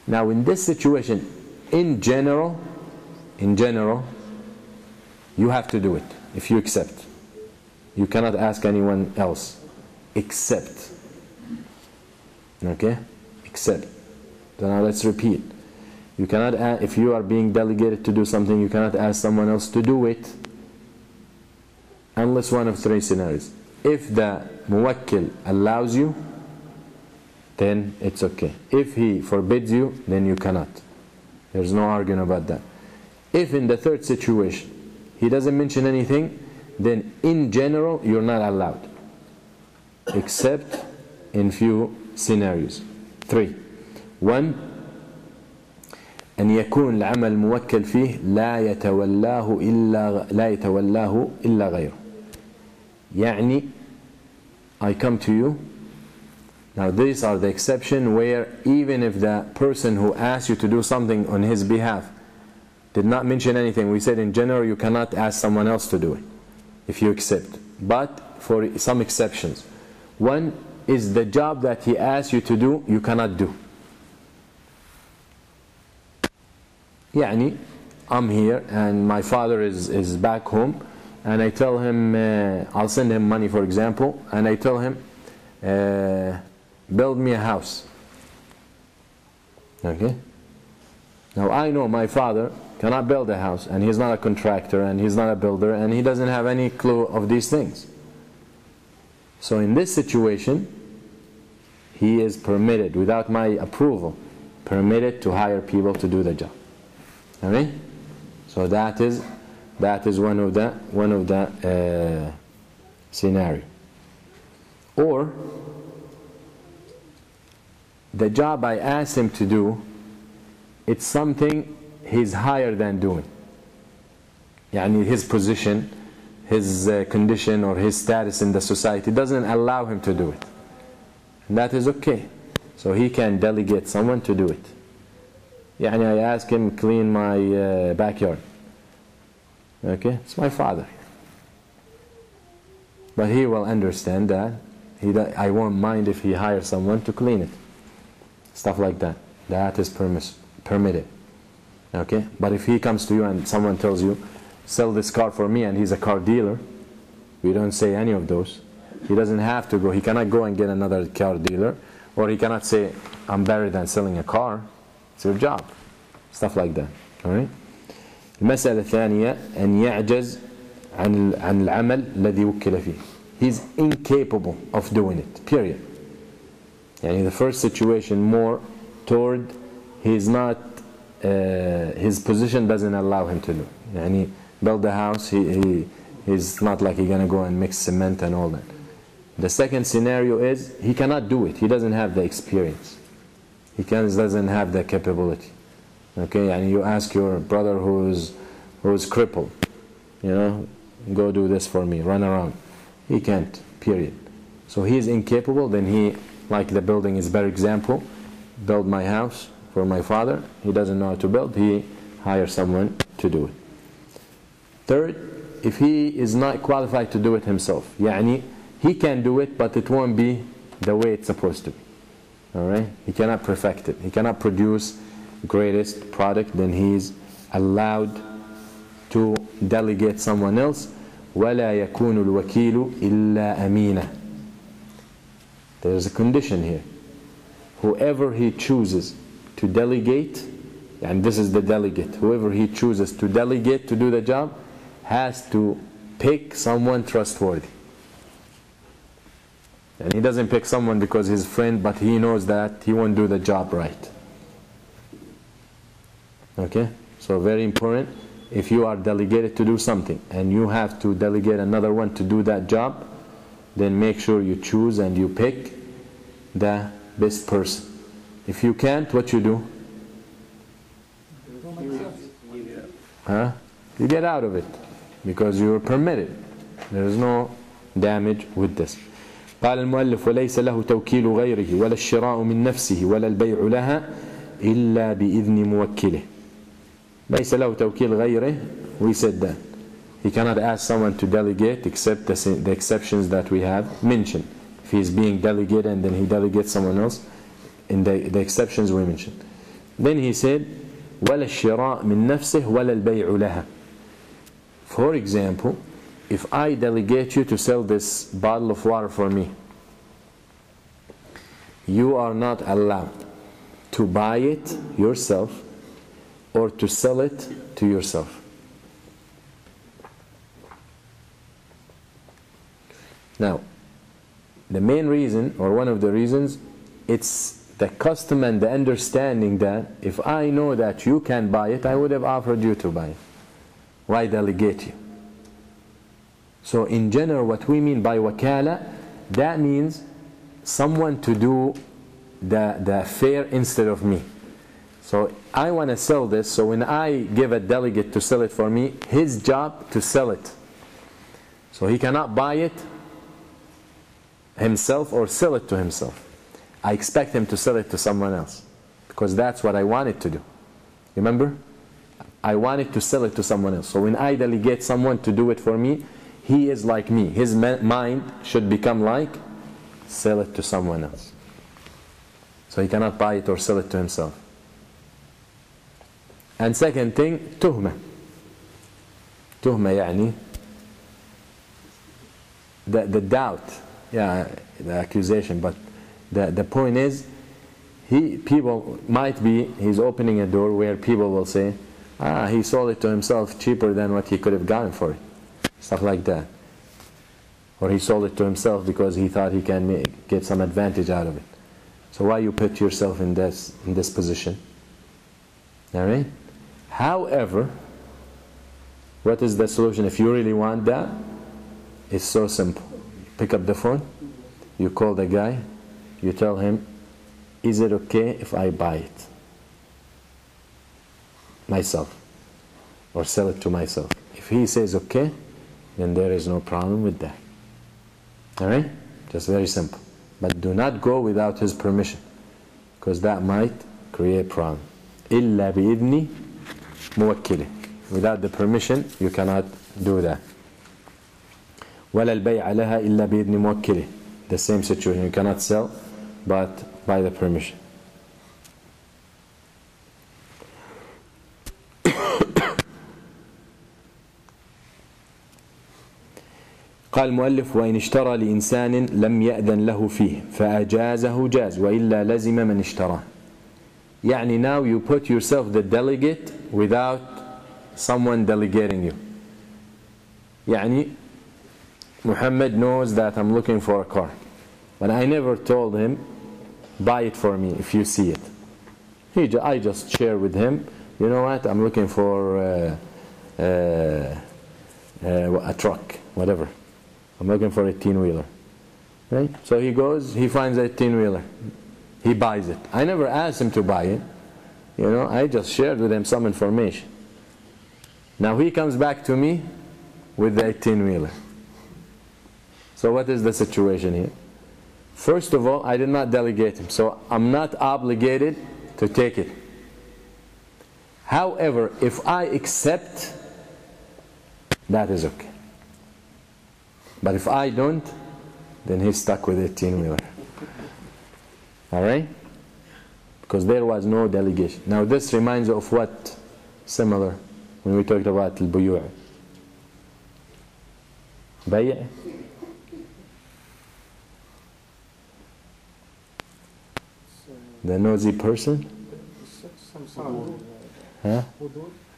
Now in this situation, in general, you have to do it if you accept. You cannot ask anyone else except. Okay? Except. So now let's repeat. You cannot ask, if you are being delegated to do something, you cannot ask someone else to do it unless one of 3 scenarios. If the muwakkil allows you, then it's okay. If he forbids you, then you cannot. There's no arguing about that. If in the third situation he doesn't mention anything, then in general you're not allowed, except in few scenarios. 3. 1. أن يكون العمل الموكل فيه لا يتولاه إلا غيره. يعني, I come to you. Now these are the exception where even if the person who asks you to do something on his behalf Did not mention anything. We said in general you cannot ask someone else to do it if you accept. But for some exceptions. One is the job that he asks you to do, you cannot do. يعني, I'm here and my father is back home, and I tell him, I'll send him money for example, and I tell him, build me a house. Okay? Now I know my father cannot build a house, and he's not a contractor, and he's not a builder, and he doesn't have any clue of these things. So in this situation, he is permitted, without my approval, permitted to hire people to do the job. Okay? So that is one of the scenario. Or the job I asked him to do, it's something he's higher than doing. Yani his position, his condition, or his status in the society doesn't allow him to do it. And that is okay. So he can delegate someone to do it. Yani I ask him clean my backyard. Okay, it's my father. But he will understand that I won't mind if he hires someone to clean it. Stuff like that. That is permitted. Okay, but if he comes to you and someone tells you, sell this car for me, and he's a car dealer, we don't say any of those. He doesn't have to go. He cannot go and get another car dealer, or he cannot say, I'm better than selling a car. It's your job. Stuff like that. All right. المسألة الثانية أن يعجز عن العمل الذي وكل فيه. He's incapable of doing it. Period. يعني the first situation more toward he's not. His position doesn't allow him to do. يعني build a house. He's not like he's gonna go and mix cement and all that. The second scenario is he cannot do it. He doesn't have the experience. He doesn't have the capability. Okay, and you ask your brother who's crippled, you know, go do this for me, run around. He can't, period. So he's incapable. Then he, like the building is a better example, build my house for my father. He doesn't know how to build. He hires someone to do it. Third, if he is not qualified to do it himself, يعني he can do it, but it won't be the way it's supposed to be. All right, he cannot perfect it. He cannot produce greatest product. Then he's allowed to delegate someone else. ولا يكون الوكيل إلا أمينا. There's a condition here. Whoever he chooses to delegate, and this is the delegate, whoever he chooses to delegate to do the job has to pick someone trustworthy. And he doesn't pick someone because he's a friend, but he knows that he won't do the job right. Okay? So very important. If you are delegated to do something and you have to delegate another one to do that job, then make sure you choose and you pick the best person. If you can't, what you do? Huh? You get out of it because you are permitted. There is no damage with this. قال المؤلف وليس له توكيل غيره ولا الشراء من نفسه ولا البيع لها إلا بإذن موكله. ليس له توكيل غيره. We said that he cannot ask someone to delegate except the exceptions that we have mentioned. If he is being delegated and then he delegates someone else, in the exceptions we mentioned. Then he said ولا الشراء من نفسه ولا البيع لها. For example, if I delegate you to sell this bottle of water for me, you are not allowed to buy it yourself or to sell it to yourself. Now, the main reason, or one of the reasons, it's the custom and the understanding that if I know that you can buy it, I would have offered you to buy it. Why delegate you? So in general, what we mean by wakala, that means someone to do the affair instead of me. So I want to sell this, so when I give a delegate to sell it for me, his job to sell it. So he cannot buy it himself or sell it to himself. I expect him to sell it to someone else because that's what I wanted to do. Remember? I wanted to sell it to someone else. So when I delegate someone to do it for me, he is like me. His mind should become like, sell it to someone else. So he cannot buy it or sell it to himself. And second thing, tuhma. Tuhma يعني the doubt, yeah, the accusation. But the point is, people might be, he's opening a door where people will say, he sold it to himself cheaper than what he could have gotten for it. Stuff like that. Or he sold it to himself because he thought he can get some advantage out of it. So why you put yourself in this position? Alright? However, what is the solution if you really want that? It's so simple. Pick up the phone, you call the guy, you tell him, is it okay if I buy it myself or sell it to myself? If he says okay, then there is no problem with that. Alright? Just very simple. But do not go without his permission, because that might create problem. إِلَّا بِإِذْنِ مُوَكِّلِهِ. Without the permission, you cannot do that. وَلَا الْبَيْعَ لَهَا إِلَّا بِإِذْنِ مُوَكِّلِهِ. The same situation. You cannot sell, but by the permission. قال المؤلف وإن اشترى لإنسان لم يأذن له فيه فأجازه جاز وإلا لزم من اشتراه. يعني now you put yourself the delegate without someone delegating you. يعني Muhammad knows that I'm looking for a car, but I never told him buy it for me if you see it. I just share with him, you know what, I'm looking for a truck, whatever. I'm looking for a 18-wheeler. Right? So he goes, he finds a 18-wheeler. He buys it. I never asked him to buy it. You know, I just shared with him some information. Now he comes back to me with the 18-wheeler. So what is the situation here? First of all, I did not delegate him, so I'm not obligated to take it. However, if I accept, that is okay. But if I don't, then he's stuck with a 18-wheeler. Alright? Because there was no delegation. Now this reminds of what? Similar when we talked about al-buyu'. Bay'. The nosy person? Huh?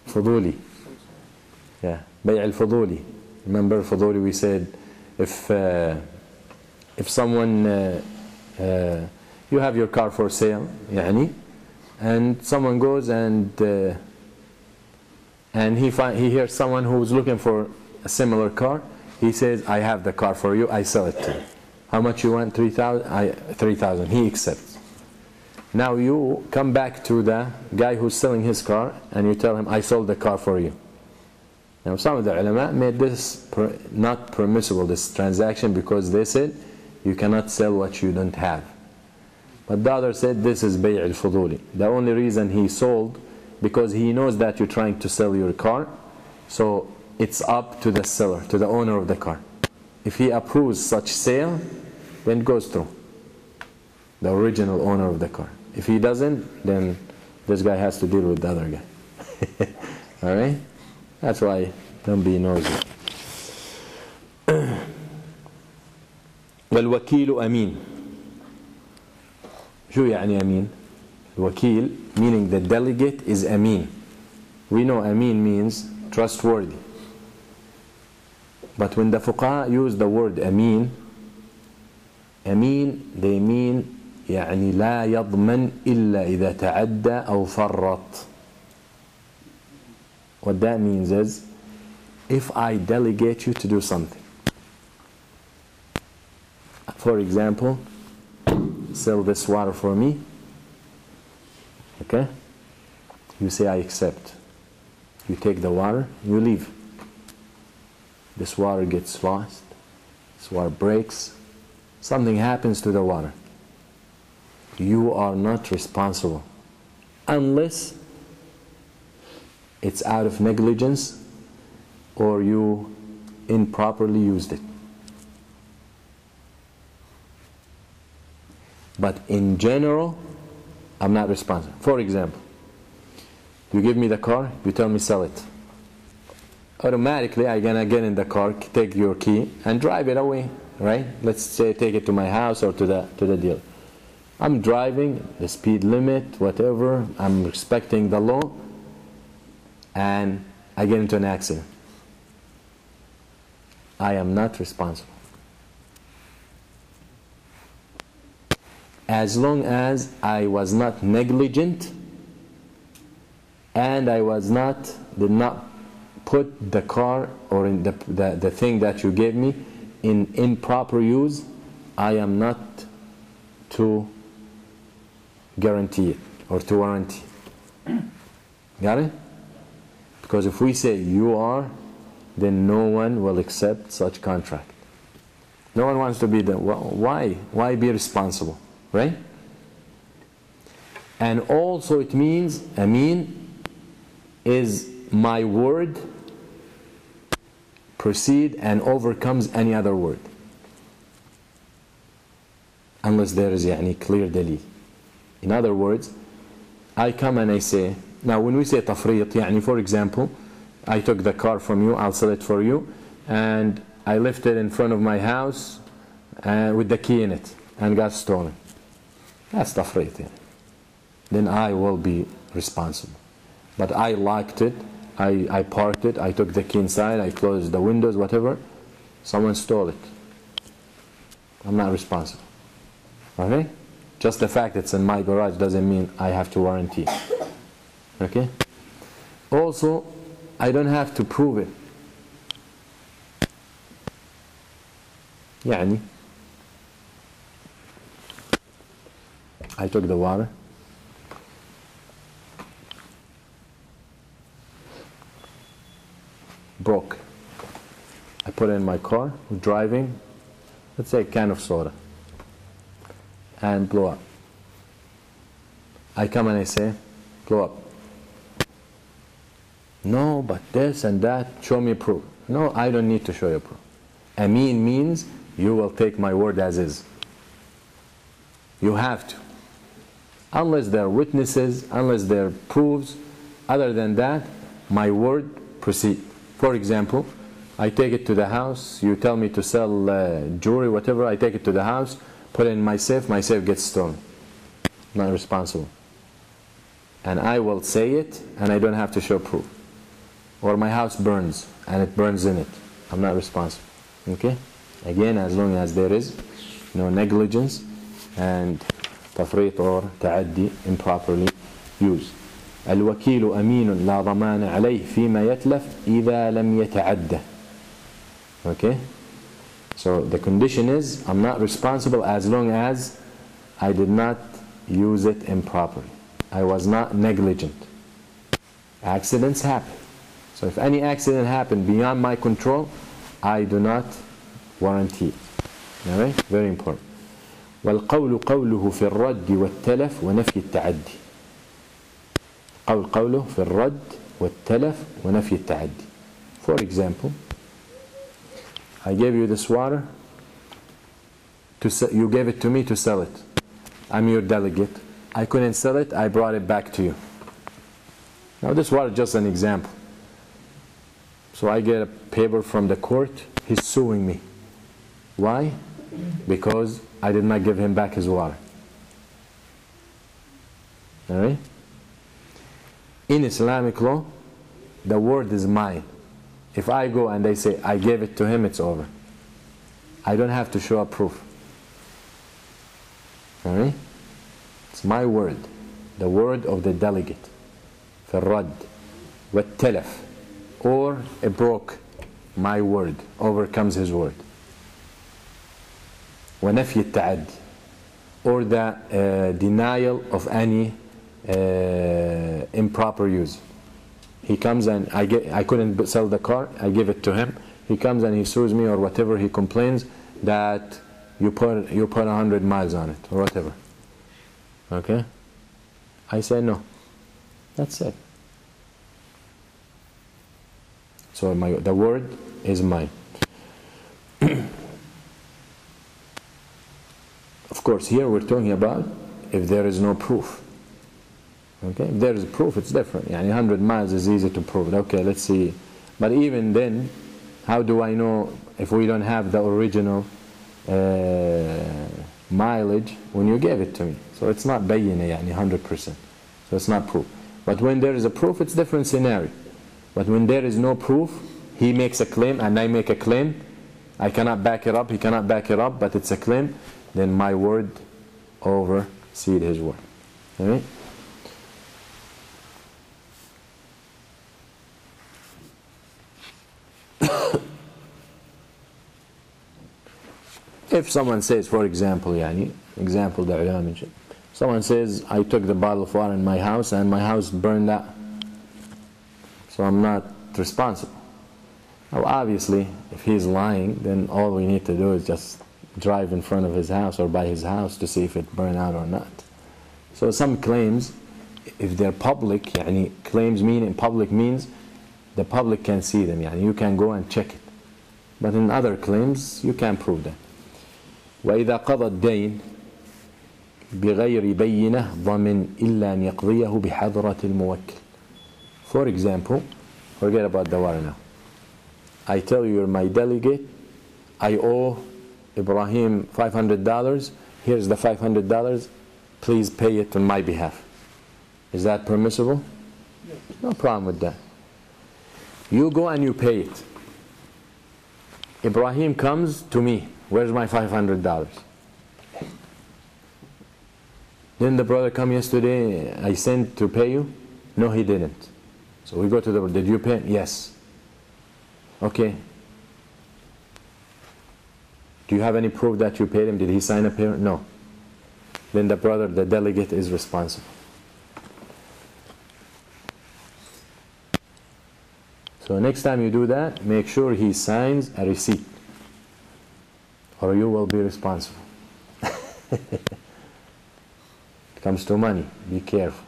Fuduli. Yeah. Bay' al-fuduli. Remember al-fuduli, we said, if someone you have your car for sale, يعني, and someone goes and he hears someone who's looking for a similar car. He says, I have the car for you, I sell it to you. How much you want? 3,000. 3,000. He accepts. Now you come back to the guy who's selling his car and you tell him, I sold the car for you. Now some of the ulama made this not permissible, this transaction, because they said you cannot sell what you don't have. But the other said this is bay' al-fuduli. The only reason he sold, because he knows that you're trying to sell your car, so it's up to the seller, to the owner of the car. If he approves such sale, then it goes through the original owner of the car. If he doesn't, then this guy has to deal with the other guy. Alright? That's why, don't be nosy. والوكيل أمين. شو يعني أمين? الوكيل, meaning the delegate, is أمين. We know أمين means trustworthy. But when the fuqaha use the word أمين, أمين, they mean يعني لا يضمن إلا إذا تعدى أو فرط. What that means is, if I delegate you to do something, for example, sell this water for me, okay? You say I accept. You take the water, you leave. This water gets lost, this water breaks, something happens to the water. You are not responsible unless it's out of negligence or you improperly used it. But in general, I'm not responsible. For example, you give me the car, you tell me sell it. Automatically, I'm gonna get in the car, take your key, and drive it away, right? Let's say take it to my house or to the dealer. I'm driving the speed limit, whatever. I'm respecting the law, and I get into an accident. I am not responsible. As long as I was not negligent and I did not put the car or in the thing that you gave me in improper use, I am not to guarantee it or to warranty. Got it? Because if we say you are, then no one will accept such contract. No one wants to be the, well, why be responsible, right? And also it means, Amin is my word proceed and overcomes any other word. Unless there is clear dalil. In other words, I come and I say, now when we say tafriq, for example, I took the car from you, I'll sell it for you, and I left it in front of my house with the key in it and got stolen. That's tafriq. Then I will be responsible. But I locked it, I parked it, I took the key inside, I closed the windows, whatever. Someone stole it. I'm not responsible. Okay? Just the fact it's in my garage doesn't mean I have to warranty. Okay? Also, I don't have to prove it. I took the water. Broke. I put it in my car, driving, let's say a can of soda, and blew up. I come and I say, blew up. No, but this and that, show me proof. No, I don't need to show you proof. Amin means you will take my word as is. You have to. Unless there are witnesses, unless there are proofs, other than that, my word proceed. For example, I take it to the house, you tell me to sell jewelry, whatever, I take it to the house, put it in my safe gets stolen. I'm not responsible. And I will say it, and I don't have to show proof. Or my house burns, and it burns in it. I'm not responsible. Okay? Again, as long as there is no negligence and tafriq or ta'addi improperly used. الوكيل أمين لا ضمان عليه فيما يتلف إذا لم يتعدى. Okay? So the condition is, I'm not responsible as long as I did not use it improperly. I was not negligent. Accidents happen. So if any accident happened beyond my control, I do not warranty it. Alright? Very important. والقول قوله في الرد والتلف ونفي التعدي. قوله في الرد والتلف ونفي التعدي. For example, I gave you this water, you gave it to me to sell it. I'm your delegate. I couldn't sell it, I brought it back to you. Now this water is just an example. So I get a paper from the court, he's suing me. Why? Because I did not give him back his water. Alright? In Islamic law, the word is mine. If I go and they say, I gave it to him, it's over. I don't have to show a proof. Alright? It's my word. The word of the delegate. في الرد والتلف. Or it broke. My word overcomes his word. ونفي التعدي. Or the denial of any improper use. He comes and I couldn't sell the car, I give it to him. He comes and he sues me or whatever, he complains that you put 100 miles on it or whatever. Okay? I say no. That's it. So the word is mine. Of course, here we're talking about if there is no proof. Okay, if there is proof, it's different. 100 miles is easy to prove it. Okay, let's see. But even then, how do I know if we don't have the original mileage when you gave it to me? So it's not bayyina, 100%. So it's not proof. But when there is a proof, it's a different scenario. But when there is no proof, he makes a claim and I make a claim, I cannot back it up, he cannot back it up, but it's a claim, then my word overseed his word. Alright? If someone says, for example, example the ulama mentioned, someone says, I took the bottle of water in my house and my house burned out, so I'm not responsible. Now obviously, if he's lying, then all we need to do is just drive in front of his house or by his house to see if it burned out or not. So some claims, if they're public, claims meaning public means the public can see them, you can go and check it. But in other claims, you can't prove that. وإذا قضى الدين بغير بينة ضمن إلا أن يقضيه بحضرة الموكل. For example, forget about the water now. I tell you, you're my delegate, I owe Ibrahim $500, here's the $500, please pay it on my behalf. Is that permissible? Yes. No problem with that. You go and you pay it. Ibrahim comes to me, where's my $500? Didn't the brother come yesterday, I sent to pay you? No, he didn't. So we go to the brother, did you pay? Yes. Okay. Do you have any proof that you paid him? Did he sign a payment? No. Then the brother, the delegate, is responsible. So next time you do that, make sure he signs a receipt, or you will be responsible. It comes to money, be careful.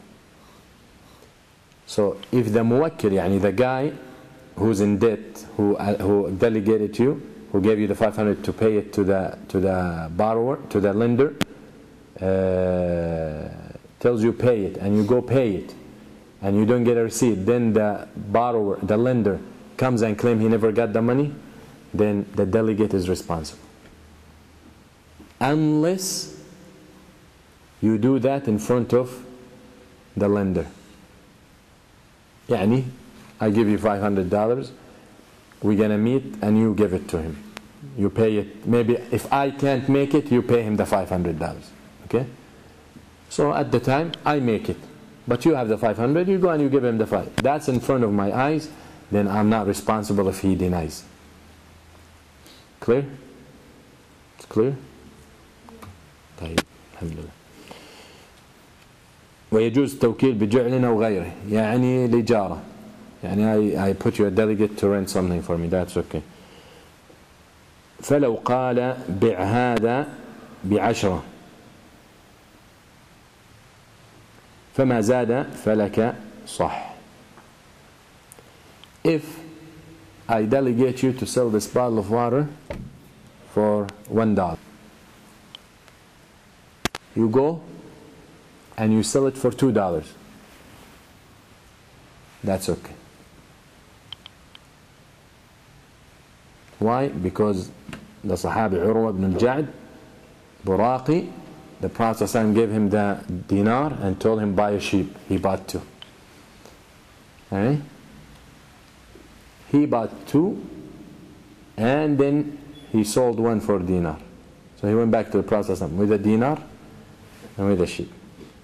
So if the muwakkil, the guy who's in debt, who delegated you, who gave you the 500 to pay it to the borrower, to the lender, tells you pay it, and you go pay it, and you don't get a receipt, then the borrower, the lender, comes and claims he never got the money, then the delegate is responsible. Unless you do that in front of the lender. I give you $500, we're going to meet and you give it to him. You pay it, maybe if I can't make it, you pay him the $500. Okay? So at the time, I make it. But you have the 500, you go and you give him the 5. That's in front of my eyes, then I'm not responsible if he denies. Clear? It's clear? طيب الحمد لله. ويجوز التوكيل بجعل أو غيره الإجارة. I put you a delegate to rent something for me, that's okay. فلو قال بع هذا ب10 فما زاد فلك صح. If I delegate you to sell this bottle of water for $1, you go and you sell it for $2, that's okay. Why? Because the Sahabi Urwa ibn al-Ja'd, Buraqi, the Prophet ﷺ gave him the dinar and told him buy a sheep. He bought 2. Alright? He bought 2 and then he sold 1 for dinar. So he went back to the Prophet ﷺ with a dinar and with a sheep.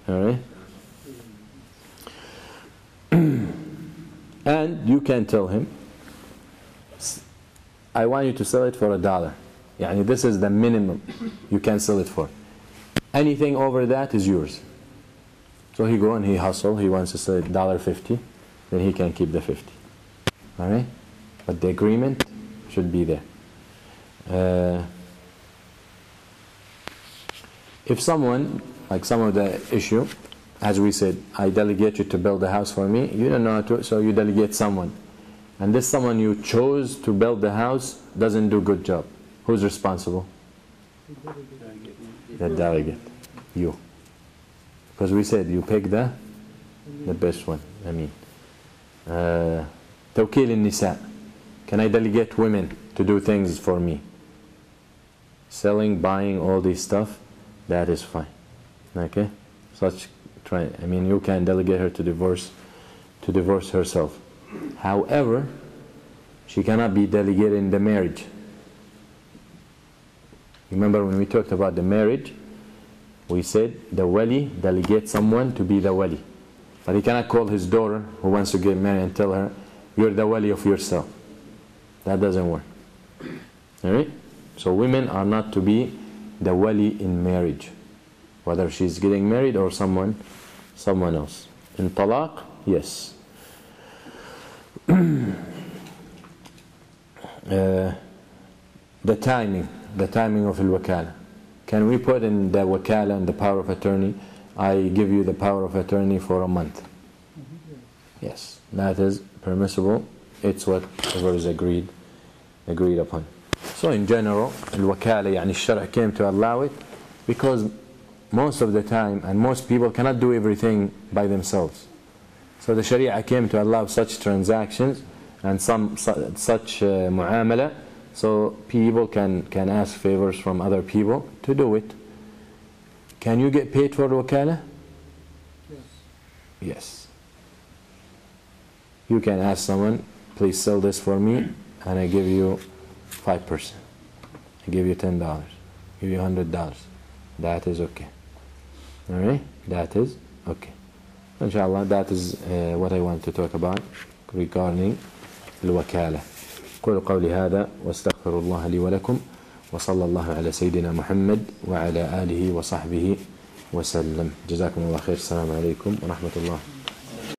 Alright? And you can tell him, I want you to sell it for $1. This is the minimum you can sell it for. Anything over that is yours. So he go and he hustle, he wants to sell it $1.50, then he can keep the 50. Alright? But the agreement should be there. If someone, like some of the issue, as we said, I delegate you to build a house for me, you don't know how to, so you delegate someone. and this someone you chose to build the house doesn't do good job, who's responsible? The delegate, you. Because we said you pick the best one. I mean, توكيل النساء. Can I delegate women to do things for me? Selling, buying, all this stuff, that is fine. Okay? I mean, you can delegate her to divorce herself. However, she cannot be delegated in the marriage. Remember when we talked about the marriage, we said the wali delegates someone to be the wali. But he cannot call his daughter who wants to get married and tell her, you're the wali of yourself. That doesn't work. Alright? So women are not to be the wali in marriage, whether she's getting married or someone else. In talaq, yes. The timing of al-wakala. Can we put in the wakala and the power of attorney, I give you the power of attorney for a month? Yes, that is permissible. It's whatever is agreed upon. So in general, al-wakala, يعني الشرع came to allow it because most of the time and most people cannot do everything by themselves. So the Sharia came to allow such transactions and such mu'amala, so people can ask favors from other people to do it. Can you get paid for wakala? Yes. Yes. You can ask someone, please sell this for me, and I give you 5%. I give you $10. I give you $100. That is okay. Alright? That is okay. Inshallah, that is what I want to talk about regarding الوكالة. قولوا قولي هذا واستغفر الله لي ولكم وصلى الله على سيدنا محمد وعلى آله وصحبه وسلم. جزاكم الله خير. السلام عليكم ورحمة الله.